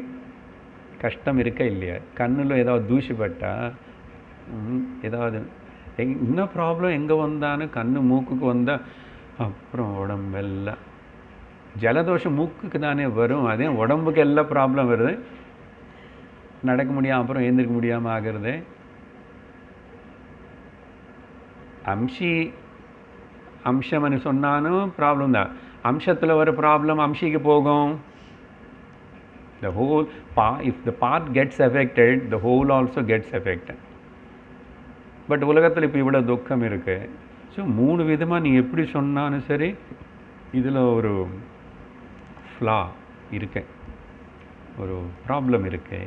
கஷ்டம் இருக்கா இல்லையா? கண்ணில் ஏதாவது தூசிப்பட்டா ஏதாவது இன்னும் ப்ராப்ளம் எங்கே வந்தாலும் கண்ணு மூக்குக்கு வந்தால் அப்புறம் உடம்பெல்லாம் ஜலதோஷம் மூக்குக்கு தானே வரும். அதே உடம்புக்கு எல்லாம் ப்ராப்ளம் வருது. நடக்க முடியாமல் அப்புறம் எழுந்திருக்க முடியாமல் ஆகிறது. அம்ஷி அம்சம்னு சொன்னாலும் ப்ராப்ளம் தான். அம்சத்தில் வர ப்ராப்ளம் அம்சிக்கு போகும். The whole if the part gets affected, the whole also gets affected. But உலகத்தில் இப்போ இவ்வளோ துக்கம் இருக்குது. ஸோ 3 விதமாக நீ எப்படி சொன்னாலும் சரி இதில் ஒரு ஃப்ளா இருக்கு, ஒரு ப்ராப்ளம் இருக்கு.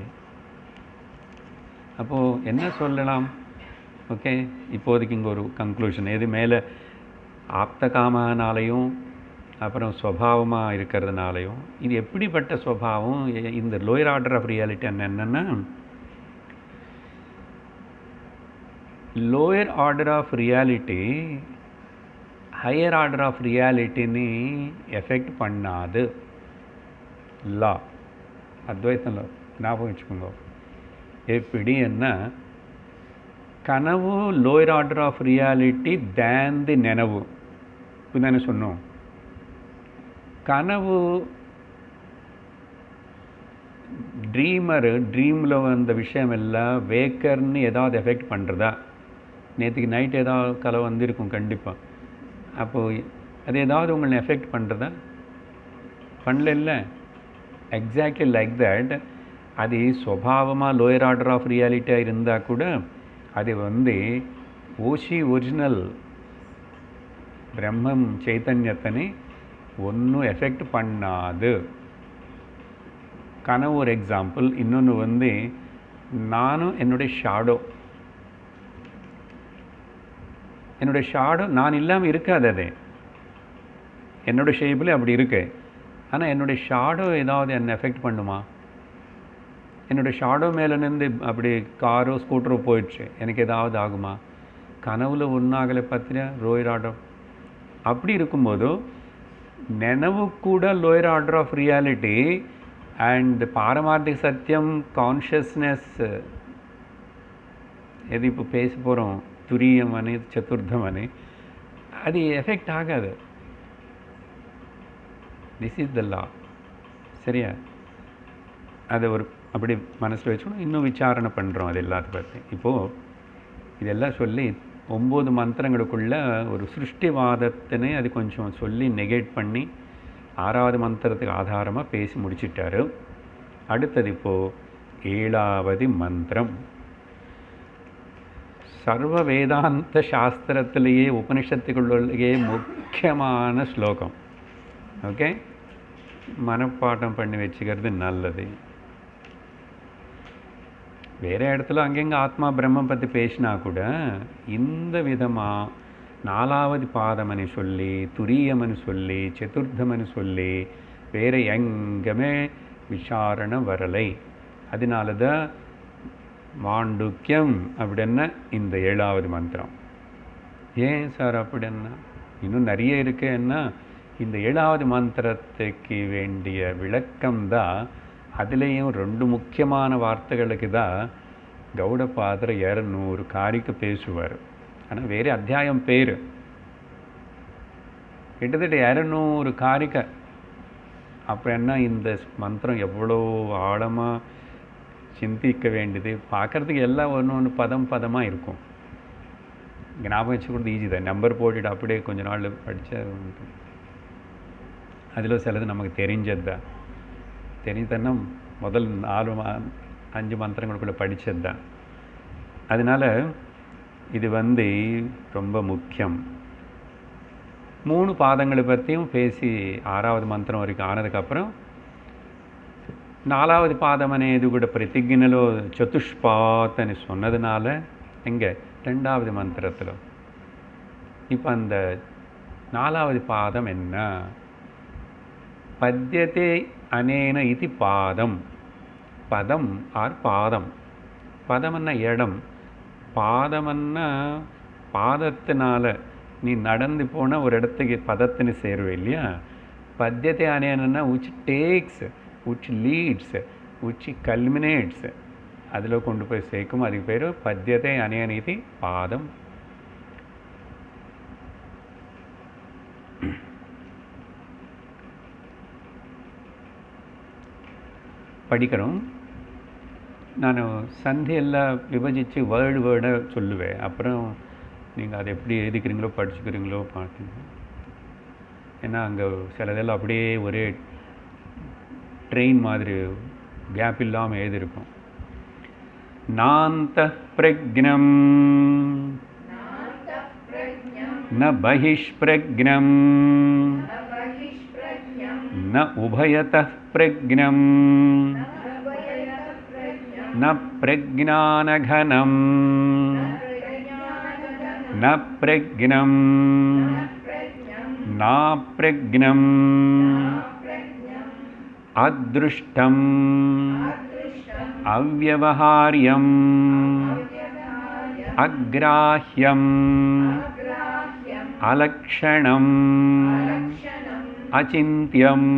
அப்போது என்ன சொல்லலாம்? ஓகே, இப்போதைக்கு இங்கே ஒரு கன்க்ளூஷன். எது மேலே ஆப்த காமனாலையும் அப்புறம் ஸ்வபாவமாக இருக்கிறதுனாலையும் இது எப்படிப்பட்ட ஸ்வபாவம்? இந்த லோயர் ஆர்டர் ஆஃப் ரியாலிட்டி என்னென்னா, lower order of reality higher order of ரியாலிட்டின்னு எஃபெக்ட் பண்ணாது. லா அத்வைத்தம் லா ஞாபகம் வச்சுக்கோங்க. எப்படி என்ன கனவு lower order of reality than the நினைவு. இப்போ தானே சொன்னோம். கனவு ட்ரீமில் வந்த விஷயம் எல்லாம் வேக்கர்னு ஏதாவது எஃபெக்ட் பண்ணுறதா? நேற்றுக்கு நைட் ஏதாவது கலை வந்திருக்கும் கண்டிப்பாக. அப்போது அது ஏதாவது உங்களை எஃபெக்ட் பண்ணுறதா? பண்ணல. Exactly like that. அது ஸ்வபாவமாக லோயர் ஆர்டர் ஆஃப் ரியாலிட்டியாக இருந்தால் கூட அது ஒரிஜினல் பிரம்மம் சைத்தன்யத்தனை ஒன்றும் எஃபெக்ட் பண்ணாது. கனவு ஒரு எக்ஸாம்பிள். இன்னொன்று நானும் என்னுடைய ஷாடோ நான் இல்லாமல் இருக்காது. அது என்னோடய ஷேப்பில் அப்படி இருக்கு. ஆனால் என்னுடைய ஷாடோ ஏதாவது என்னை எஃபெக்ட் பண்ணுமா? என்னோடய ஷாடோ மேலே நின்று அப்படி காரோ ஸ்கூட்டரோ போயிடுச்சு, எனக்கு ஏதாவது ஆகுமா? கனவுல ஒன்றாகலை பார்த்தியா லோயர் ஆர்டர். அப்படி இருக்கும்போது நினைவு கூட lower order of reality and பாரமார்த்திக சத்தியம் கான்ஷியஸ்னஸ் எது இப்போ பேச போகிறோம் துரியம் அணி சதுர்த்தம் அணி அது எஃபெக்ட் ஆகாது. திஸ் இஸ் த லா. சரியா? அதை ஒரு அப்படி மனசில் வச்சுக்கணும். இன்னும் விசாரணை பண்ணுறோம் அது எல்லாத்த பற்றி. இப்போது இதெல்லாம் சொல்லி 9 மந்திரங்களுக்குள்ள ஒரு சிருஷ்டிவாதத்தினை அது கொஞ்சம் சொல்லி நெகேட் பண்ணி 6வது மந்திரத்துக்கு ஆதாரமாக பேசி முடிச்சிட்டாரு. அடுத்தது இப்போது 7வது மந்திரம். சர்வ வேதாந்த சாஸ்திரத்திலேயே உபனிஷத்துக்குள்ளேயே முக்கியமான ஸ்லோகம். ஓகே, மனப்பாடம் பண்ணி வச்சுக்கிறது நல்லது. வேறு இடத்துல அங்கெங்கே ஆத்மா பிரம்மம் பற்றி பேசினா கூட இந்த விதமாக 4வது பாதம்னு சொல்லி துரியம்னு சொல்லி சதுர்த்தம்னு சொல்லி வேறு எங்கேயுமே விசாரணை வரலை. அதனால தான் மாண்டுக்கியம் அப்படின்னா இந்த 7வது மந்திரம். ஏன் சார் அப்படின்னா இன்னும் நிறைய இருக்குன்னா இந்த 7வது மந்திரத்துக்கு வேண்டிய விளக்கம்தான். அதுலேயும் 2 முக்கியமான வார்த்தைகளுக்கு தான் கௌடபாதர் 200 காரிக்கு பேசுவார். ஆனால் வேறு அத்தியாயம் பேர் கிட்டத்தட்ட 200 காரிக்க. அப்போ என்ன இந்த மந்திரம் எவ்வளோ ஆழமாக சிந்திக்க வேண்டியது. பார்க்குறதுக்கு எல்லாம் ஒன்று பதமாக இருக்கும். ஞாபகம் வச்சுக்கிறது ஈஸி தான். நம்பர் போட்டுட்டு அப்படியே கொஞ்ச நாள் படித்தா அதில் சிலது நமக்கு தெரிஞ்சது தான். தெரிஞ்சதுன்னா முதல் 4-5 மந்திரங்களுக்குள்ளே படித்தது தான். அதனால் இது ரொம்ப முக்கியம். 3 பாதங்களை பற்றியும் பேசி 6வது மந்திரம் வரைக்கும் ஆனதுக்கப்புறம் 4வது பாதம் అనేది కూడా ప్రతిజ్ఞలో చతుష్పాత్ అని சொன்னதுனால எங்கே 2வது மந்திரத்தில் இப்போ அந்த 4வது பாதம் என்ன? பத்யதே அனேன இது பாதம். பதம் ஆர் பாதம். பதம்னா இடம், பாதம்னா பாதத்தினால நீ நடந்து போனால் ஒரு இடத்துக்கு பதத்தின்னு சேருவே இல்லையா? பத்யத்தை அனேனா which takes, which leads, which culminates, அதில் கொண்டு போய் சேர்க்கும். அதுக்கு பேர் பத்யத்தை அனேன இது பாதம். படிக்கிறோம். நான் சந்தியெல்லாம் விபஜித்து வேர்டாக சொல்லுவேன். அப்புறம் நீங்கள் அதை எப்படி எழுதிக்கிறீங்களோ படிச்சுக்கிறீங்களோ பார்த்துங்க. ஏன்னா அங்கே சிலதெல்லாம் அப்படியே ஒரே ட்ரெயின் மாதிரி கேப் இல்லாமல் எழுதியிருக்கும். நாந்த பிரக்ஞம் ந பஹிஷ்ப்ரக்ஞம் ந உபயதः பிரக்ஞம் ந பிரக்ஞானகனம் ந பிரக்ஞம் நாப்ரக்ஞம் அத்ருஷ்டம் அவ்யவஹார்யம் அக்ராஹ்யம் அலக்ஷணம் அசிந்த்யம்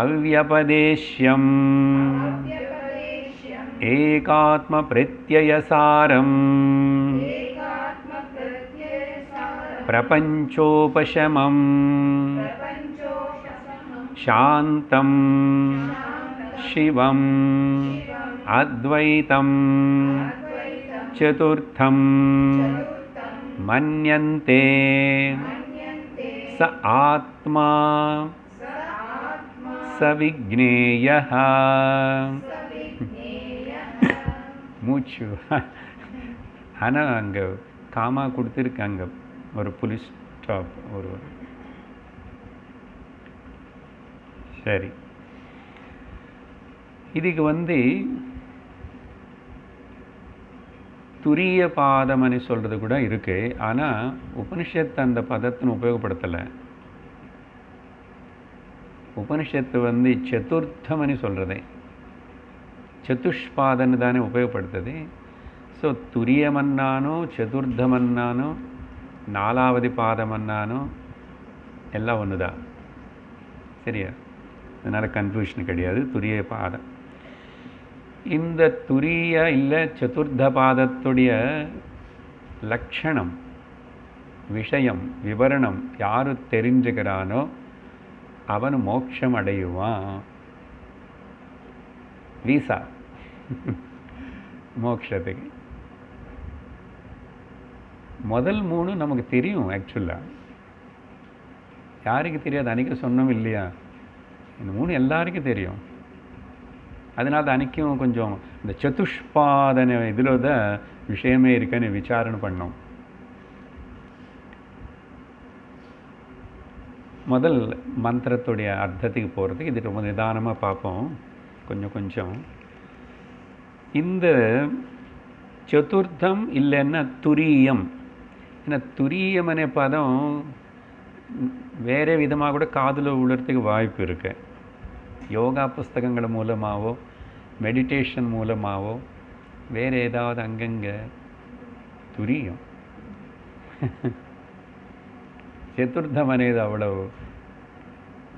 அவ்யபதேஷ்யம் ஏகாத்ம பிரத்யயசாரம் பிரபஞ்சோபசமம் சாந்தம் சிவம் அத்வைதம் சதுர்த்தம் மன்யந்தே ச ஆத்மா சவிக்னேயः. மூச்சு ஆனால் அங்கே காமா கொடுத்துருக்காங்க ஒரு புலிஸ் ஸ்டாப் ஒரு சரி. இதுக்கு துரிய பாதம்னு சொல்கிறது கூட இருக்குது. ஆனால் உபனிஷத்து அந்த பதத்தின்னு உபயோகப்படுத்தலை. உபனிஷத்து சதுர்த்தம்னு சொல்கிறது, சதுஷ்பாதன்னு தானே உபயோகப்படுத்துது. ஸோ துரியமன்னானோ சதுர்த்தமன்னானோ நாலாவது பாதமன்னானோ எல்லாம் ஒன்று தான், சரியா? அதனால் கன்ஃபியூஷன் கிடையாது. துரிய பாதம் இந்த துரிய இல்லை சதுர்த்த பாதத்துடைய லட்சணம் விஷயம் விவரணம் யார் தெரிஞ்சுக்கிறானோ அவன் மோட்சம் அடையுவான். வீசா மோட்சத்துக்கு. முதல் 3 நமக்கு தெரியும். ஆக்சுவலாக யாருக்கு தெரியாது? அன்றைக்கி சொன்னோம் இல்லையா? இந்த 3 எல்லாருக்கும் தெரியும். அதனால தான் அன்றைக்கும் கொஞ்சம் இந்த சதுஷ்பாதன இதில் தான் விஷயமே இருக்குன்னு விசாரணை பண்ணோம். முதல் மந்திரத்துடைய அர்த்தத்துக்கு போகிறதுக்கு இது ரொம்ப நிதானமாக பார்ப்போம். கொஞ்சம் இந்த சதுர்த்தம் இல்லைன்னா துரியம். ஏன்னா துரியம் அనే பதம் வேறு விதமாக கூட காதில் விழுறதுக்கு வாய்ப்பு இருக்குது. யோகா புஸ்தகங்கள் மூலமாகவோ மெடிடேஷன் மூலமாகவோ வேறு ஏதாவது அங்கங்கே துரியம். சதுர்த்தம் అనేది அவ்வளோ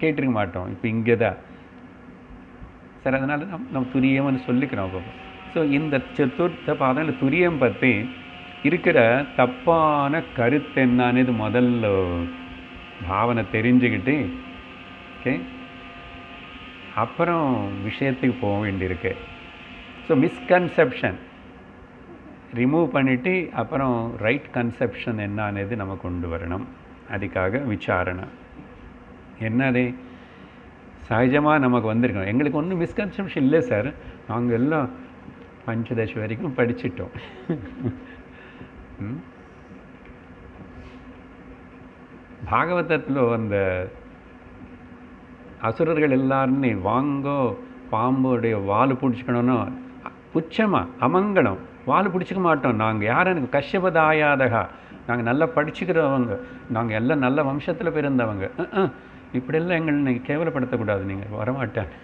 கேட்டிருக்க மாட்டோம். இப்போ இங்கே தான் சரி, அதனால் நம்ம துரியம்னு சொல்லிக்கிறோம். ஸோ இந்த சதுர்த்த பாதம் இல்லை துரியம் பற்றி இருக்கிற தப்பான கருத்து என்னன்னு முதல்ல பாவனை தெரிஞ்சுக்கிட்டு ஓகே அப்புறம் விஷயத்துக்கு போக வேண்டியிருக்கு. ஸோ மிஸ்கன்செப்ஷன் ரிமூவ் பண்ணிவிட்டு அப்புறம் ரைட் கன்செப்ஷன் என்னன்னு நம்ம கொண்டு வரணும். அதுக்காக விசாரணை என்னது சகஜமாக நமக்கு வந்திருக்கணும். எங்களுக்கு ஒன்றும் மிஸ்கன்செப்ஷன் இல்லை சார், நாங்கள் எல்லாம் பஞ்சதசி வரைக்கும் படிச்சிட்டோம். பாகவதத்தில் அந்த அசுரர்கள் எல்லாருமே வாங்கோ பாம்போடைய வால் பிடிச்சிக்கணும்னா புச்சமாக அமங்கலம் வால் பிடிச்சிக்க மாட்டோம். நாங்கள் யாரும் கஷ்யபதாயாதகா, நாங்கள் நல்லா படிச்சுக்கிறவங்க, நாங்கள் எல்லாம் நல்ல வம்சத்தில் பிறந்தவங்க, இப்படியெல்லாம் எங்களை நீங்கள் கேவலப்படுத்தக்கூடாது, நீங்கள் வரமாட்டாங்க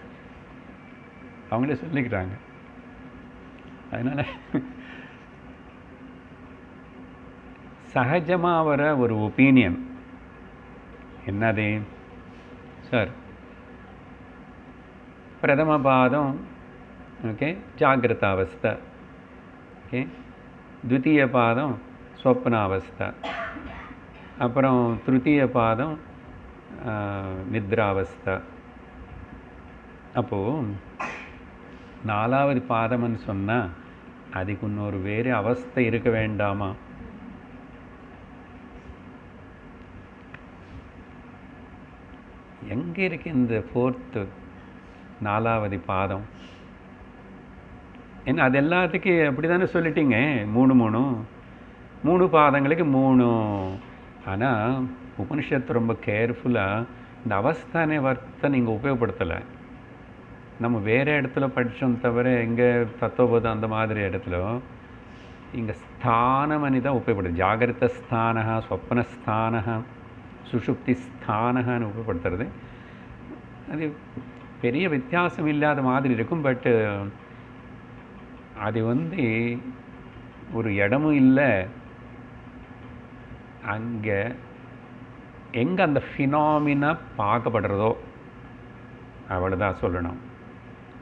அவங்களே சொல்லிக்கிறாங்க. அதனால் சகஜமாக வர ஒரு ஒப்பீனியன் என்னது சார், பிரதம பாதம் ஓகே ஜாகிரதாவஸ்தை, ஓகே द्वितीय பாதம் ஸ்வப்னாவஸ்தை, அப்புறம் திருத்தீய பாதம் நித்ராவஸ்தை. அப்போது 4வது பாதம்னு சொன்னால் அதுக்கு இன்னொரு வேறு அவஸ்தை இருக்க வேண்டாமா? எங்கே இருக்கு இந்த ஃபோர்த்து 4வது பாதம்? ஏன்னா அது எல்லாத்துக்கும் அப்படி தானே சொல்லிட்டீங்க, 3 பாதங்களுக்கு 3. ஆனால் உபனிஷத்து ரொம்ப கேர்ஃபுல்லாக இந்த அவஸ்தானே வார்த்தை நீங்கள் உபயோகப்படுத்தலை. நம்ம வேறு இடத்துல படித்தோம் தவிர எங்கே தத்துவபோதம் அந்த மாதிரி இடத்துல இங்கே ஸ்தானமணி தான் உபயோகப்படுது. ஜாகிரத ஸ்தானக, ஸ்வப்னஸ்தானக, சுஷுப்தி ஸ்தானகன்னு உபயோகப்படுத்துறது. அது பெரிய வித்தியாசம் இல்லாத மாதிரி இருக்கும். பட்டு அது ஒரு இடமும் இல்லை. அங்கே எங்கே அந்த ஃபினாமினா பார்க்கப்படுறதோ அவ்வளோதான் சொல்லணும்.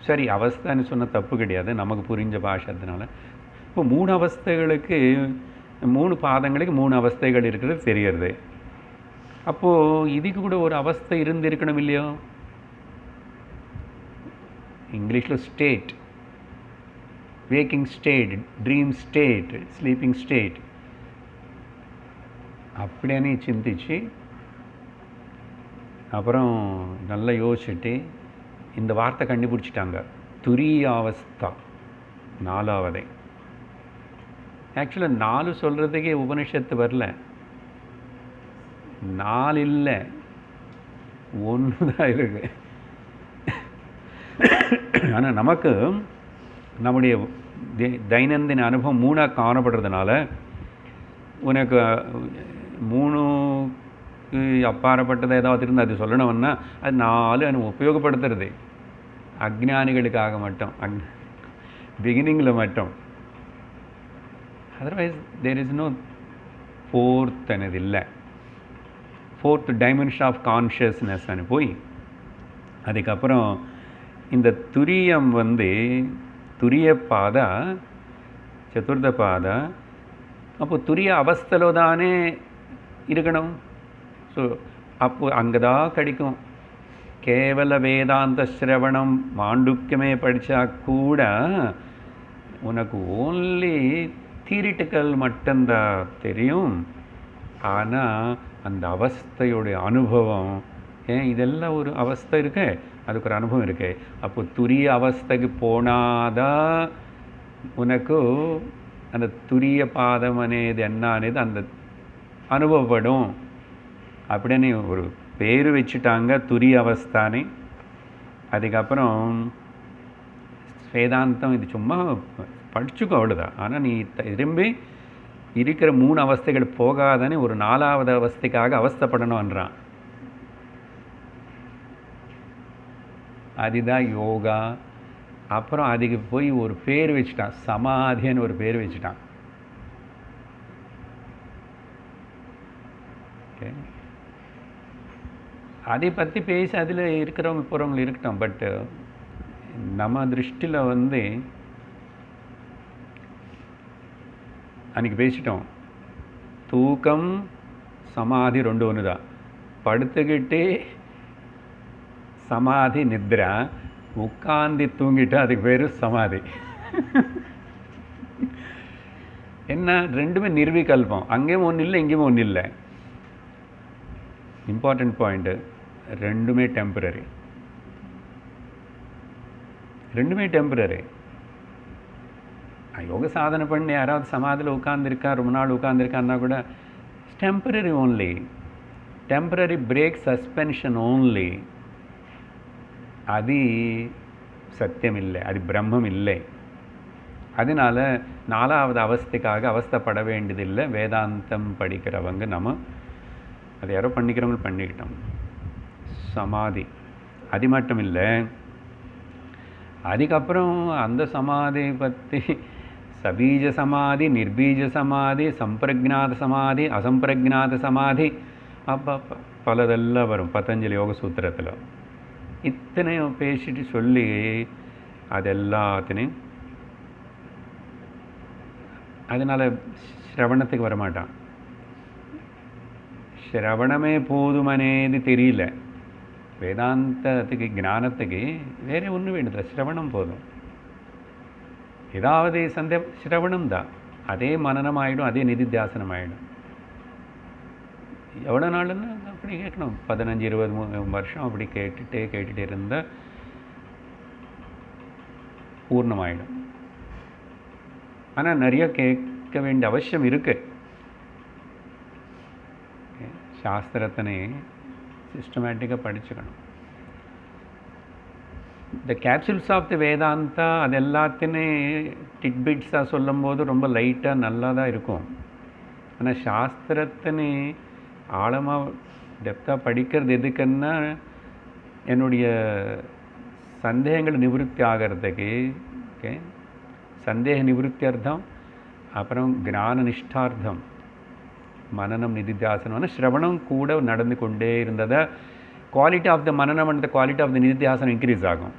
சரி, அவஸ்தைன்னு சொன்ன தப்பு கிடையாது, நமக்கு புரிஞ்ச பாஷத்தினால. இப்போ 3 அவஸ்தைகளுக்கு 3 பாதங்களுக்கு 3 அவஸ்தைகள் இருக்கிறது தெரிகிறது. அப்போது இதுக்கு கூட ஒரு அவஸ்தை இருந்திருக்கணும் இல்லையோ? இங்கிலீஷில் state, waking state, dream state, sleeping state அப்படின்னு சிந்திச்சு அப்புறம் நல்லா யோசிச்சுட்டு இந்த வார்த்தை கண்டுபிடிச்சிட்டாங்க, துரியாவஸ்தா 4வது. ஆக்சுவலாக 4 சொல்கிறதுக்கே உபனிஷத்து வரல, 4 இல்லை, 1 தான் இருக்கு. ஆனால் நமக்கு நம்முடைய தைனந்தின அனுபவம் 3ஆக காணப்படுறதுனால உனக்கு 3க்கு அப்பாற்பட்டதை ஏதாவது இருந்தால் அது சொல்லணும்னா அது 4 உபயோகப்படுத்துறது அஜ்ஞானிகளுக்காக மட்டும், பிகினிங்கில் மட்டும். Otherwise there is no fourth అనేది இல்லை. 4th டைமென்ஷன் ஆஃப் கான்ஷியஸ்னஸ் போய் அதுக்கப்புறம் இந்த துரியம் துரிய பாத, சதுர்த பாத. அப்போ துரிய அவஸ்தையில தானே இருக்கணும். ஸோ அப்போ அங்கே தான் கிடைக்கும். கேவல வேதாந்த ஸ்ரவணம் மாண்டுக்கியமே படித்தா கூட உனக்கு ஓன்லி தியரிட்டிக்கல் மட்டும்தான் தெரியும். ஆனால் அந்த அவஸ்தையோடைய அனுபவம், இதெல்லாம் ஒரு அவஸ்தை இருக்கு, அதுக்கு ஒரு அனுபவம் இருக்கு. அப்போ துரிய அவஸ்தைக்கு போனாதான் உனக்கு அந்த துரிய பாதம் అనేది என்ன అనేది அந்த அனுபவப்படும் அப்படின்னு ஒரு பேர் வச்சுட்டாங்க, துரிய அவஸ்தானே. அதுக்கப்புறம் வேதாந்தம் இது சும்மா படிச்சுக்கோ அவ்வளோதான். ஆனால் நீ திரும்பி இருக்கிற 3 அவஸ்தைகள் போகாதன்னு ஒரு 4வது அவஸ்தைக்காக அவஸ்தைப்படணும்ன்றான். அதுதான் யோகா. அப்புறம் அதுக்கு போய் ஒரு பேர் வச்சுட்டான், சமாதின்னு ஒரு பேர் வச்சுட்டான். ஓகே, அதை பற்றி பேசி அதில் இருக்கிறவங்க போகிறவங்க இருக்கட்டும். பட்டு நம்ம திருஷ்டியில் அன்றைக்கி பேசிட்டோம், தூக்கம் சமாதி 2 ஒன்று தான். படுத்துக்கிட்டு சமாதி நித்ரா, உட்காந்து தூங்கிட்டு அதுக்கு பேர் சமாதி. என்ன, 2மே நிர்விகல்பம். அங்கேயும் ஒன்றும் இல்லை, இங்கேயும் ஒன்றும் இல்லை. இம்பார்ட்டண்ட் பாயிண்ட்டு, 2மே டெம்பரரி. 2மே டெம்பரரி. யோக சாதனை பண்ணி யாராவது சமாதியில் உட்காந்துருக்கா, ரொம்ப நாள் உட்காந்துருக்கான்னா கூட temporary only, temporary break suspension only. அது சத்தியம் இல்லை, அது பிரம்மம் இல்லை. அதனால் 4வது அவஸ்தைக்காக அவஸ்தைப்பட வேண்டியதில்லை. வேதாந்தம் படிக்கிறவங்க நம்ம அதை யாரோ பண்ணிக்கிறவங்க பண்ணிக்கிட்டோம். சமாதி அது மட்டும் இல்லை, அதுக்கப்புறம் அந்த சமாதி பற்றி சபீஜ சமாதி, நிர்பீஜ சமாதி, சம்பிரஜாத சமாதி, அசம்பிரஜாத சமாதி, அப்போ பலதெல்லாம் வரும் பதஞ்சலி யோக சூத்திரத்தில். இத்தனையும் பேசிட்டு சொல்லி அதெல்லாத்தினையும் அதனால் ஸ்ரவணத்துக்கு வரமாட்டான். ஸ்ரவணமே போதுமனேது தெரியல. வேதாந்தத்துக்கு ஞானத்துக்கு வேறு ஒன்றும் வேண்டியதில்லை, ஸ்ரவணம் போதும். ஏதாவது சந்தேகம், ஸ்ரவணம் தான், அதே மனனம் ஆகிடும், அதே நிதித்தியாசனம் ஆகிடும். எவ்வளோ நாளுன்னா அப்படி கேட்கணும். 15-20 வருஷம் அப்படி கேட்டுகிட்டே இருந்தால் பூர்ணமாயிடும். ஆனால் நிறைய கேட்க வேண்டிய அவசியம் இருக்கு. சாஸ்திரத்தினை சிஸ்டமேட்டிக்காக படிச்சுக்கணும். இந்த கேப்சூல்ஸ் ஆஃப் தி வேதாந்தா அது எல்லாத்தையுமே டிட்பிட்ஸாக சொல்லும் போது ரொம்ப லைட்டாக நல்லா தான் இருக்கும். ஆனால் சாஸ்திரத்தினை ஆழமாக டெப்த்தாக படிக்கிறது எதுக்குன்னா என்னுடைய சந்தேகங்கள் நிவர்த்தி ஆகிறதுக்கு. ஓகே, சந்தேக நிவர்த்தியர்த்தம், அப்புறம் ஞான நிஷ்டார்த்தம், மனனம் நிதித்தியாசனம், ஸ்ரவணம் கூட நடந்து கொண்டே இருந்ததை குவாலிட்டி ஆஃப் த மனனம் and the quality of the நிதித்தியாசனம் இன்க்ரீஸ் ஆகும்.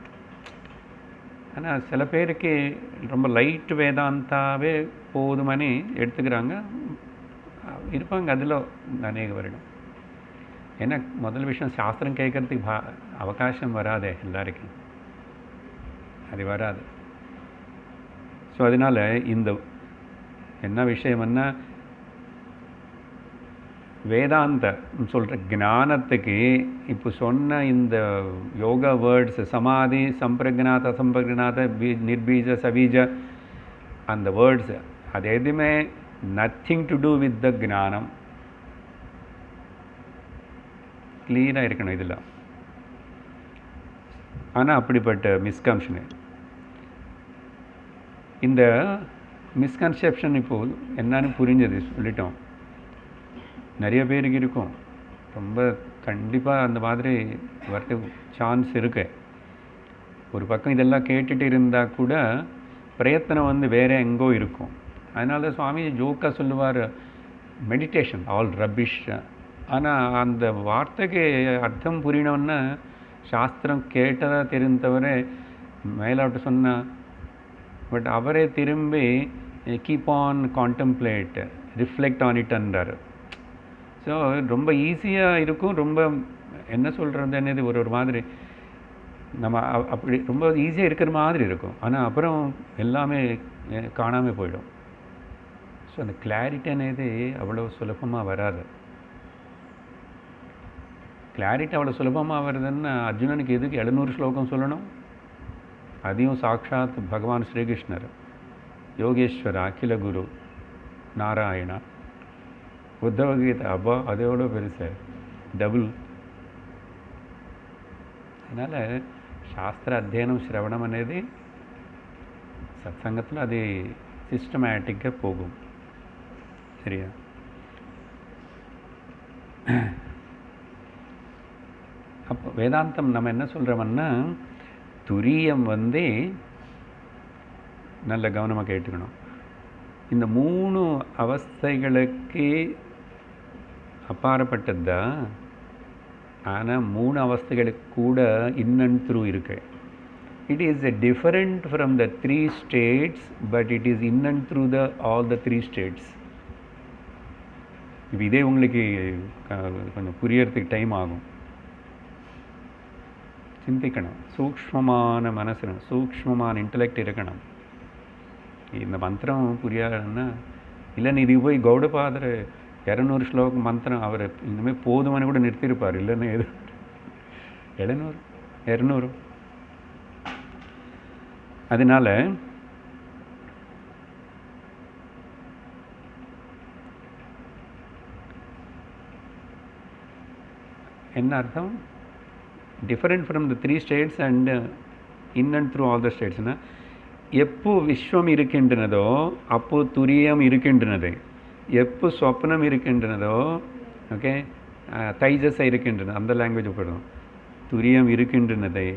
ஆனால் சில பேருக்கு ரொம்ப லைட் வேதாந்தாவே போதுமனி எடுத்துக்கிறாங்க இருப்பாங்க. அதில் அநேக வருடம். ஏன்னா முதல் விஷயம் சாஸ்திரம் கேட்கறதுக்கு அவகாசம் வராதே எல்லாருக்கும், அது வராது. ஸோ அதனால் இந்த என்ன விஷயம்னா வேதாந்த சொல்கிற ஞானத்துக்கு இப்போ சொன்ன இந்த யோகா வேர்ட்ஸ் சமாதி, சம்பிரஜ்ஞாத, அசம்பிரஜ்ஞாத, நிர்பீஜ, சபீஜ, அந்த வேர்ட்ஸ் அது எதுவுமே nothing to do with the ஞானம். கிளீனாக இருக்கணும் இதில். ஆனால் அப்படிப்பட்ட மிஸ்கன்ஷனு, இந்த மிஸ்கன்செப்ஷன் இப்போது என்னன்னு புரிஞ்சது சொல்லிட்டோம். நிறைய பேருக்கு இருக்கும், ரொம்ப கண்டிப்பாக அந்த மாதிரி வரது சான்ஸ் இருக்கு. ஒரு பக்கம் இதெல்லாம் கேட்டுட்டு இருந்தால் கூட பிரயத்தனம் வேறு எங்கோ இருக்கும். அதனால தான் சுவாமி ஜோக்காக சொல்லுவார், மெடிடேஷன் ஆல் ரப்பிஷ். ஆனால் அந்த வார்த்தைக்கு அர்த்தம் புரியணும்னா சாஸ்திரம் கேட்டதாக தெரிந்தவரே மேலாட்டு சொன்னால், பட் அவரே திரும்பி keep on contemplate, reflect on இட்ன்றார். ஸோ ரொம்ப ஈஸியாக இருக்கும். ரொம்ப என்ன சொல்கிறது என்னது ஒரு மாதிரி நம்ம அப்படி ரொம்ப ஈஸியாக இருக்கிற மாதிரி இருக்கும். ஆனால் அப்புறம் எல்லாமே காணாமல் போயிடும். ஸோ அந்த கிளாரிட்டி అనేది அவ்வளோ சுலபமாக வராது. கிளாரிட்டி அவ்வளோ சுலபமாக வருதுன்னா அர்ஜுனனுக்கு எதுக்கு 700 ஸ்லோகம் சொல்லணும்? அதையும் சாட்சாத் பகவான் ஸ்ரீகிருஷ்ணர், யோகேஸ்வர, அகில குரு, நாராயணா, உத்தவகீதை, அப்பா அது எவ்வளோ பெருசு, டபுள். அதனால் சாஸ்திர அத்தியனம் சிரவணம் అనేది சத்சங்கத்தில் அது சிஸ்டமேட்டிக்காக போகும். சரியா? அப்போ வேதாந்தம் நம்ம என்ன சொல்கிறோம்னா, துரியம் நல்ல கவனமாக கேட்டுக்கணும். இந்த 3 அவஸ்தைகளுக்கு அப்பாற்பட்டது தான். ஆனால் 3 அவஸ்தைகளுக்கு கூட இன் அண்ட் த்ரூ இருக்கு. It is different from the 3 states, but it is in and through the all the 3 states. இப்போ இதே உங்களுக்கு கொஞ்சம் புரியறதுக்கு டைம் ஆகும். சிந்திக்கணும். சூக்ஷ்மமான மனசு, சூக்ஷ்மமான இன்டலெக்ட் இருக்கணும். இந்த மந்திரம் புரியாதுன்னா இல்லைன்னு இது போய் கௌடபாதர் 200 ஸ்லோகம் மந்திரம் அவர் இனிமேல் போதுமானு கூட நிறுத்தியிருப்பார். இல்லைன்னு எது 700 200. அதனால என்ன அர்த்தம்? Different from the 3 states and in and through all the ஸ்டேட்ஸ்னா, எப்போ விஸ்வம் இருக்கின்றனதோ அப்போ துரியம் இருக்கின்றனது. எப்போ சொப்னம் இருக்கின்றனதோ, ஓகே, தைஜஸை இருக்கின்றன, அந்த லாங்குவேஜ் போயிடும். துரியம் இருக்கின்றனதை.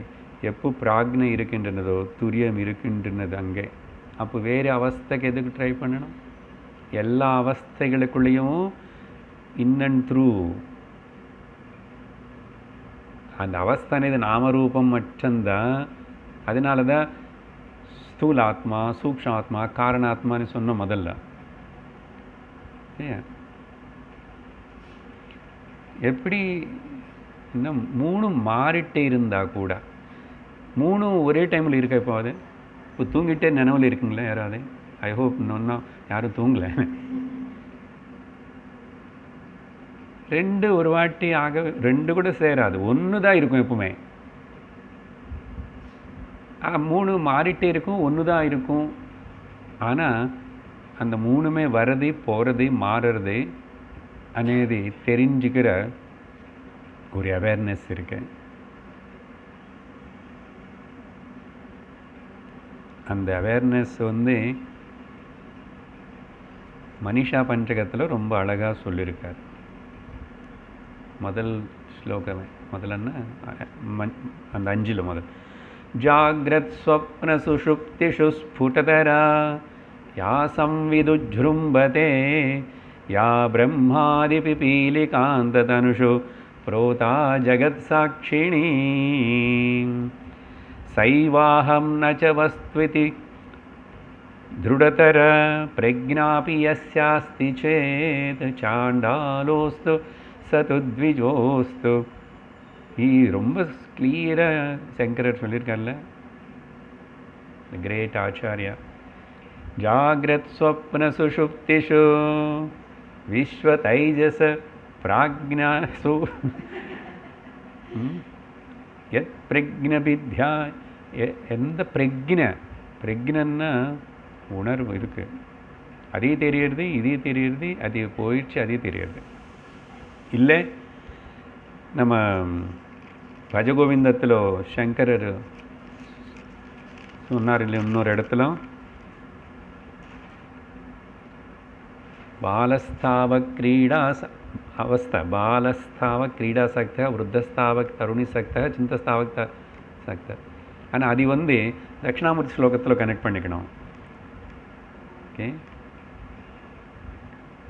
எப்போ பிராக்ஞை இருக்கின்றனதோ துரியம் இருக்கின்றனது அங்கே. அப்போ வேறு அவஸ்தைக்கு எதுக்கு ட்ரை பண்ணணும்? எல்லா அவஸ்தைகளுக்குள்ளேயும் இன் அண்ட் த்ரூ அந்த அவஸ்தை అనేది நாமரூபம் மட்டும்தான். அதனால தான் ஸ்தூலாத்மா, சூக்ஷ்மாத்மா, காரணாத்மான்னு சொன்ன முதல்ல. எப்படி இன்னும் 3 மாறிட்டே இருந்தால் கூட 3 ஒரே டைமில் இருக்க. இப்போ அது இப்போ தூங்கிட்டே நினைவில் இருக்குங்களா யாராவது? ஐ ஹோப் இன்னும் யாரும் தூங்கலை. ரெண்டு ஒரு வாட்டி ஆக ரெண்டு கூட சேராது, ஒன்று தான் இருக்கும் எப்பவுமே. மூணு மாறிட்டே இருக்கும், ஒன்று தான் இருக்கும். ஆனால் அந்த மூணுமே வரது போகிறது மாறுறது అనేది தெரிஞ்சுக்கிற ஒரு அவேர்னஸ் இருக்கு. அந்த அவேர்னஸ் வந்து மனிஷா பஞ்சகத்தில் ரொம்ப அழகாக சொல்லியிருக்கார். முதல் ஸ்லோகமே முதலன்னா அந்த 5ல் முதல் ஜாக்ரத் ஸ்வப்ன சுஷுப்திஷு ஸ்ஃபுடதரா யா சம்விதுஜ்ரும்பதே யா பிரம்மாதி பிபீலிகாந்ததனுஷு प्रोता जगत्साक्षिणी सैवाहं न च वस्त्विति दृढतर प्रज्ञापि यस्यास्ति चेत् चाण्डालोस्तु सतु द्विजोस्तु. ரொம்ப கிளியராக சங்கரர் சொல்லியிருக்கார்ல, கிரேட் ஆச்சாரியா. ஜாகிரத் ஸ்வப்ன சுஷுப்திஷு விஸ்வ தைஜச प्राज्ञासु यत् प्रज्ञविद्या எந்த பிரஜ்ஞன்னா உணர்வு இருக்குது, அதே தெரியறது இதே தெரியறது, அது போயிடுச்சு அதே தெரியறது இல்லை. நம்ம பஜகோவிந்தத்தில் சங்கரர் சொன்னார் இல்லை, இன்னொரு இடத்துல बालस्तावक क्रीडा अवस्था बालस्तावक क्रीडासक्त वृद्धस्तावक तरुणीसक्त चिंतस्तावक सक्त ஆனால் அது வந்து தட்சிணாமூர்த்தி ஸ்லோகத்தில் கனெக்ட் பண்ணிக்கணும். ஓகே,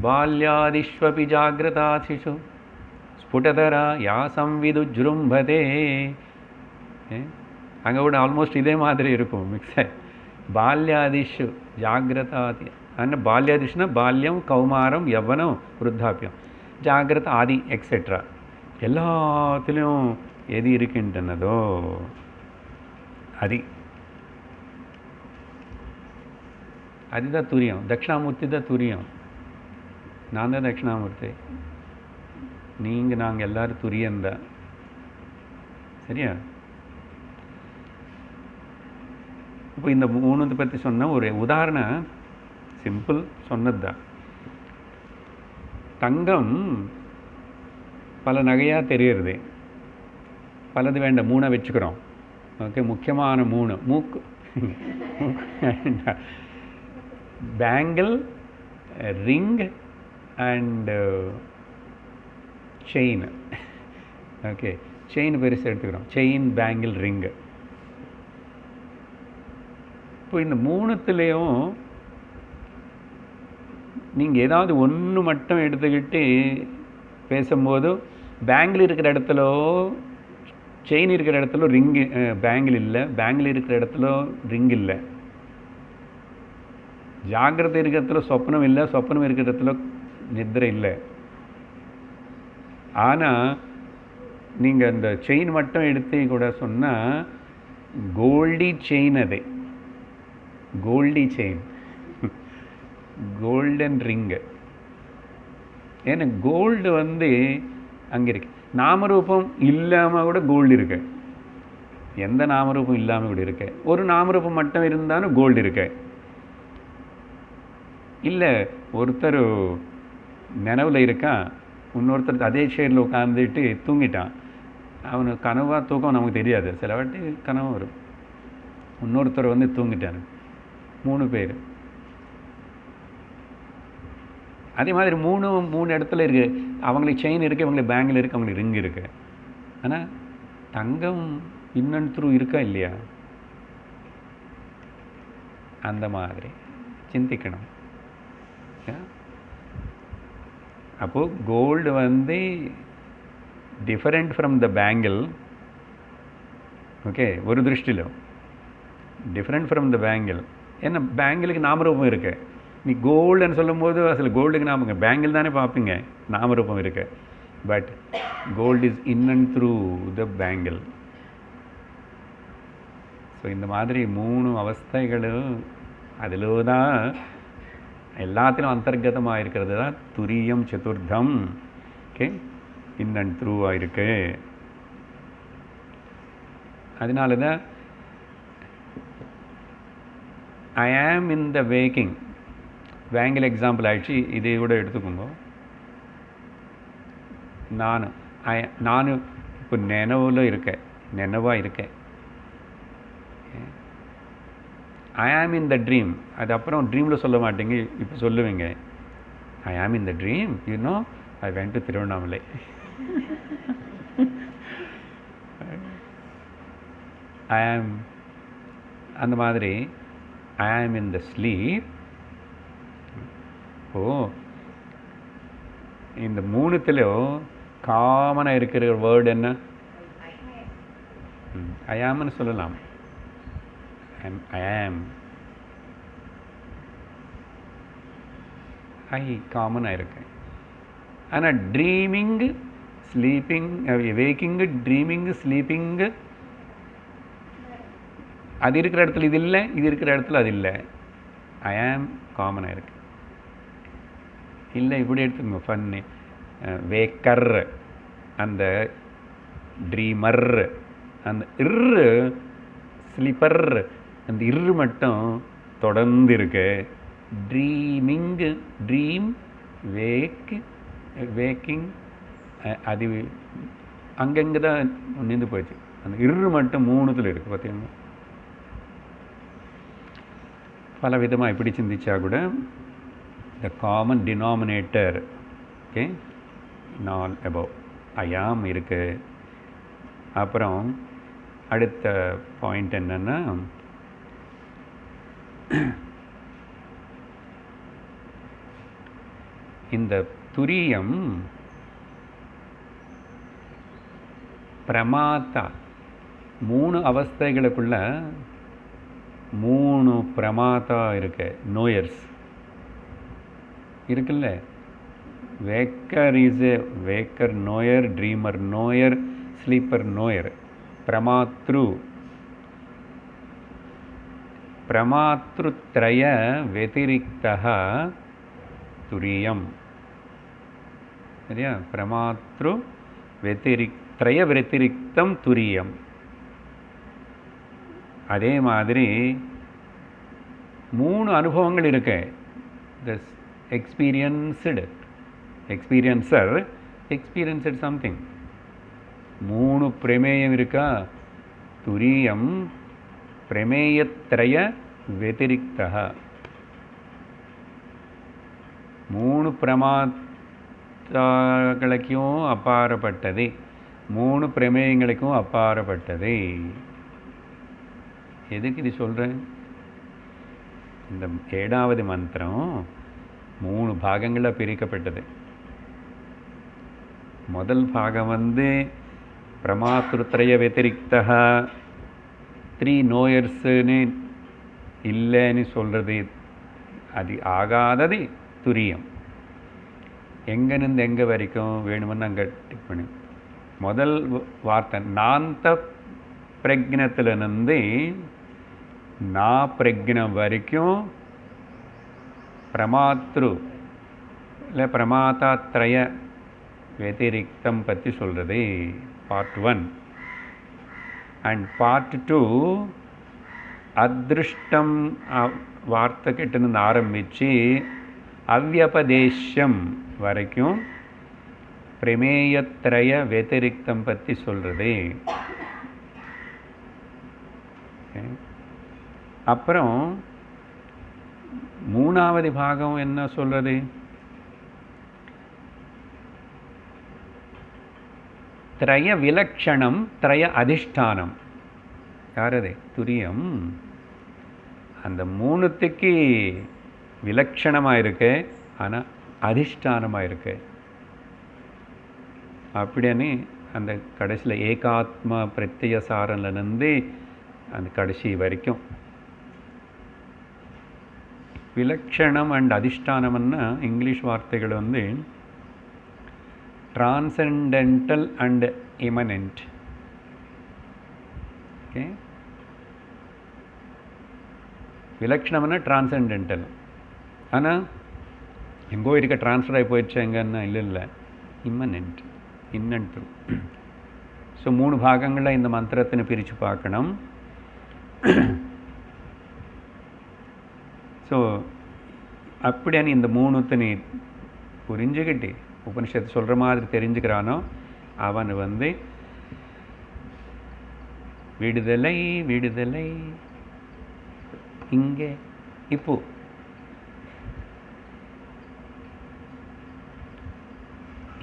பால்யாதிஷ்வபி ஜாகிரதாசிஷு ஸ்புடதரா யா சம்விதுஜ்ரும்பதே. அங்கே கூட ஆல்மோஸ்ட் இதே மாதிரி இருக்கும் மிக்ஸ். பால்யாதிஷு ஜாகிரதாதி அண்ட் பால்யாதிஷ்னா பால்யம் கௌமாரம் யவனம் விருத்தாப்பியம் ஜாகிரத ஆதி எக்ஸெட்ரா எல்லாத்துலேயும் எது இருக்கின்றனதோ அதுதான் துரியம். தட்சிணாமூர்த்தி தான் துரியம், நான் தான் தட்சிணாமூர்த்தி, நீங்கள் நாங்கள் எல்லோரும் துரியந்தான். சரியா? இப்போ இந்த மூணு பற்றி சொன்ன ஒரு உதாரணம் சிம்பிள் சொன்னது தான். தங்கம் பல நகையாக தெரியுறது, பலது வேண்டாம், 3 வச்சுக்கிறோம். ஓகே, முக்கியமான 3 மூக்கு bangle ring and chain. Okay, chain பெருசு எடுத்துக்கிறோம், செயின் பேங்கிள் ரிங்கு. இப்போ இந்த 3த்துலேயும் நீங்கள் ஏதாவது ஒன்று மட்டும் எடுத்துக்கிட்டு பேசும்போது பேங்கிள் இருக்கிற இடத்துல செயின் இருக்கிற இடத்துல ரிங்கு பேங்கிள் இல்லை, பேங்கிள் இருக்கிற இடத்துல ரிங் இல்லை. ஜாகிரதை இருக்கிற இடத்துல சொப்னம் இல்லை, சொப்னம் இருக்கிற இடத்துல நித்திரை இல்லை. ஆனால் நீங்கள் அந்த செயின் மட்டும் எடுத்து கூட சொன்னால் கோல்டி செயின், அது கோல்டி செயின், கோல்டன் ரிங்கு. ஏன்னா கோல்டு வந்து அங்கே இருக்கு. நாமரூபம் இல்லாமல் கூட கோல்டு இருக்கு, எந்த நாமரூபம் இல்லாமல் கூட இருக்கு. ஒரு நாமரூபம் மட்டும் இருந்தாலும் கோல்டு இருக்கு. இல்லை ஒருத்தர் நினைவில் இருக்கான், இன்னொருத்தர் அதே ஷேரில் உட்காந்துட்டு தூங்கிட்டான். அவனுக்கு கனவா தூக்கம் நமக்கு தெரியாது, சில வாட்டி கனவு வரும். இன்னொருத்தர் வந்து தூங்கிட்டாரு, 3 பேர். அதே மாதிரி 3 இடத்துல இருக்குது. அவங்களுக்கு செயின் இருக்குது, அவங்களுக்கு பேங்கில் இருக்குது, அவங்களுக்கு ரிங் இருக்குது. ஆனால் தங்கம் இன்னும் த்ரூ இருக்கா இல்லையா? அந்த மாதிரி சிந்திக்கணும். அப்போது கோல்டு வந்து different from the bangle. Okay, ஒரு திருஷ்டியில் டிஃப்ரெண்ட் ஃப்ரம் த பேங்கிள். ஏன்னா பேங்கிளுக்கு நாமரூபம் இருக்குது. நீ கோல்டுன்னு சொல்லும்போது அசல் கோல்டுக்கு நாமங்க பேங்கிள் தானே பார்ப்பீங்க, நாமரூபம் இருக்குது. But gold is in and through the bangle. So இந்த மாதிரி 3 அவஸ்தைகளும் அதில் தான் எல்லாத்திலும் அந்தர்கதமாக இருக்கிறது தான் துரியம் சதுர்த்தம். ஓகே. இன் அண்ட் த்ரூவாக இருக்கு. அதனால தான் ஐ am in the waking. வேங்கில் example ஆயிடுச்சு, இதை கூட எடுத்துக்கோங்க. நான் இப்போ நினைவில் இருக்கேன், நினைவாக இருக்கேன். ஐ ஆம் இன் த ட்ரீம். அது அப்புறம் ட்ரீமில் சொல்ல மாட்டீங்க, இப்போ சொல்லுவீங்க. I am in the dream, you know I went to Tiruvannamalai. I am அந்த மாதிரி ஐ ஆம் இன் த ஸ்லீப். ஓ, இந்த மூணுத்திலும் காமனாக இருக்கிற வேர்டு என்ன? ஐ ஆம்னு சொல்லலாம். ஐ ஆம், ஐ காமனாக இருக்கேன். ஆனால் ட்ரீமிங்கு, ஸ்லீப்பிங், வேக்கிங்கு, ட்ரீமிங்கு, ஸ்லீப்பிங்கு அது இருக்கிற இடத்துல இது இல்லை, இது இருக்கிற இடத்துல அது இல்லை. ஐ ஆம் காமனாக இருக்கு. இல்லை இப்படி எடுத்துக்கோங்க, ஃபன்னு. வேக்கர், அந்த ட்ரீமர், அந்த இர்ரு, ஸ்லீப்பர், அந்த இர்ரு மட்டும் தொடர்ந்து இருக்கு. ட்ரீமிங்கு, ட்ரீம், வேக்கிங் அது அங்கங்கே தான் நின்று போயிடுச்சு. அந்த இர்ரு மட்டும் மூணுத்தில் இருக்குது. பார்த்தீங்கன்னா பல விதமாக எப்படி சிந்திச்சா கூட the common denominator, okay, all above I am இருக்கு. அப்புறம் அடுத்த பாயிண்ட் என்னன்னா, இந்த துரியம் பிரமாத்தா, மூணு அவஸ்தைகளுக்குள்ள மூணு பிரமாத்தா இருக்கு, நோயர்ஸ் இருக்குல்ல. Waker is a waker knower, dreamer knower, sleeper knower. பிரமாத்ரு, பிரமாத்ருத்ரய வெதிரிக்தः துரியம். சரியா? பிரமாத்ரு வெதிரிக்த்ரய வெதிரிக்தம் துரியம். அதே மாதிரி மூணு அனுபவங்கள் இருக்கு. த எக்ஸ்பீரியன்சர் எக்ஸ்பீரியன்ஸ்ட் சம்திங். மூணு பிரமேயம் இருக்கா? துரியம் பிரமேயத்ரய வெதிரிக்தः. மூணு பிரமாத்தாக்களுக்கும் அப்பாற்பட்டது, மூணு பிரமேயங்களுக்கும் அப்பாற்பட்டது. எதுக்கு இது சொல்கிறேன்? இந்த 7வது மந்திரம் 3 பாகங்களாக பிரிக்கப்பட்டது. முதல் பாகம் பிரமாத்ருத்ரய வெதிரிக்தः, 3 நோயர்ஸ்ன்னு இல்லைன்னு சொல்கிறது. அது ஆகாதது துரியம். எங்கேருந்து எங்கே வரைக்கும் வேணுமென்னு அங்கே டிக் பண்ணி, முதல் வார்த்தை நாந்த பிரக்னத்திலிருந்து நான் பிரக்னம் வரைக்கும் பிரமாத்ரு இல்லை பிரமாதாத்ரய வெதிரிக்தம் பற்றி சொல்கிறது பார்ட் 1. அண்ட் பார்ட் 2 அதிருஷ்டம் வார்த்தை கிட்டேருந்து ஆரம்பித்து அவ்யபதேசம் வரைக்கும் பிரமேயத்ரய வெதிரிக்தம் பற்றி சொல்கிறது. அப்புறம் 3வது பாகம் என்ன சொல்கிறது? த்ரய விலக்ஷணம் த்ரய அதிஷ்டானம். யாரது? துரியம். அந்த மூணுத்துக்கு விலக்ஷணமாக இருக்கு, ஆனால் அதிஷ்டானமாக இருக்கு. அப்படின்னு அந்த கடைசியில் ஏகாத்மா பிரத்யசாரன்லேருந்து அந்த கடைசி வரைக்கும் விலக்ஷணம் அண்ட் அதிஷ்டானம்னா இங்கிலீஷ் வார்த்தைகள் டிரான்சென்டென்டல் அண்ட் இமனென்ட். ஓகே, விலக்ஷணம்னா டிரான்சென்டென்டல். ஆனால் எங்கோ இருக்க ட்ரான்ஸ்ஃபர் ஆகி போயிடுச்சு எங்கன்னா இல்லை, immanent. In and through. So 3 பாகங்களில் இந்த மந்திரத்தினை பிரித்து பார்க்கணும். ஸோ அப்படியான இந்த 3த்தினை புரிஞ்சுக்கிட்டு உபனிஷத்து சொல்கிற மாதிரி தெரிஞ்சுக்கிறானோ அவன் வந்து விடுதலை விடுதலை இங்கே இப்போ.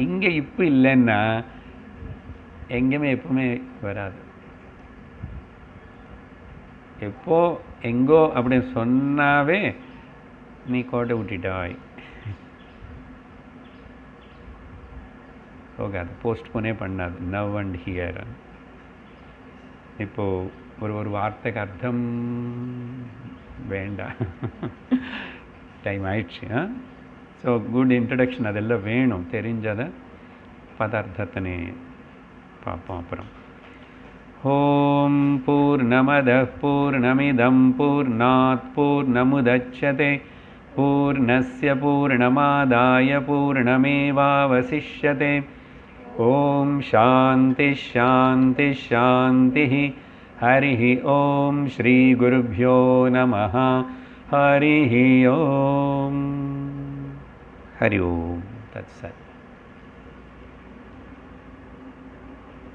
இங்கே இப்போ இல்லைன்னா எங்கேயுமே எப்பவுமே வராது. எப்போ எங்கோ அப்படின்னு சொன்னாவே நீ கோட்டை விட்டுட்டாய், போகாது, போஸ்ட்போனே பண்ணாது. Now and here. இப்போது ஒரு வார்த்தைக்கு அர்த்தம் வேண்டாம், டைம் ஆயிடுச்சு. ஸோ குட் இன்ட்ரடக்ஷன் அதெல்லாம் வேணும், தெரிஞ்சதை பதார்த்தத்தினை பார்ப்போம். அப்புறம் ஓம் பூர்ணமதః பூர்ணமிதம் பூர்ணாத் பூர்ணமுதச்யதே பூர்ணஸ்ய பூர்ணமாதாய பூர்ணமேவாவசிஷ்யதே. ஓம் சாந்தி ஷாந்தி ஷாந்தி. ஹரிः ஓம் ஸ்ரீ குருभ्यो நமः. ஹரிः ஓம். ஹரி ஓம். தத்சத்.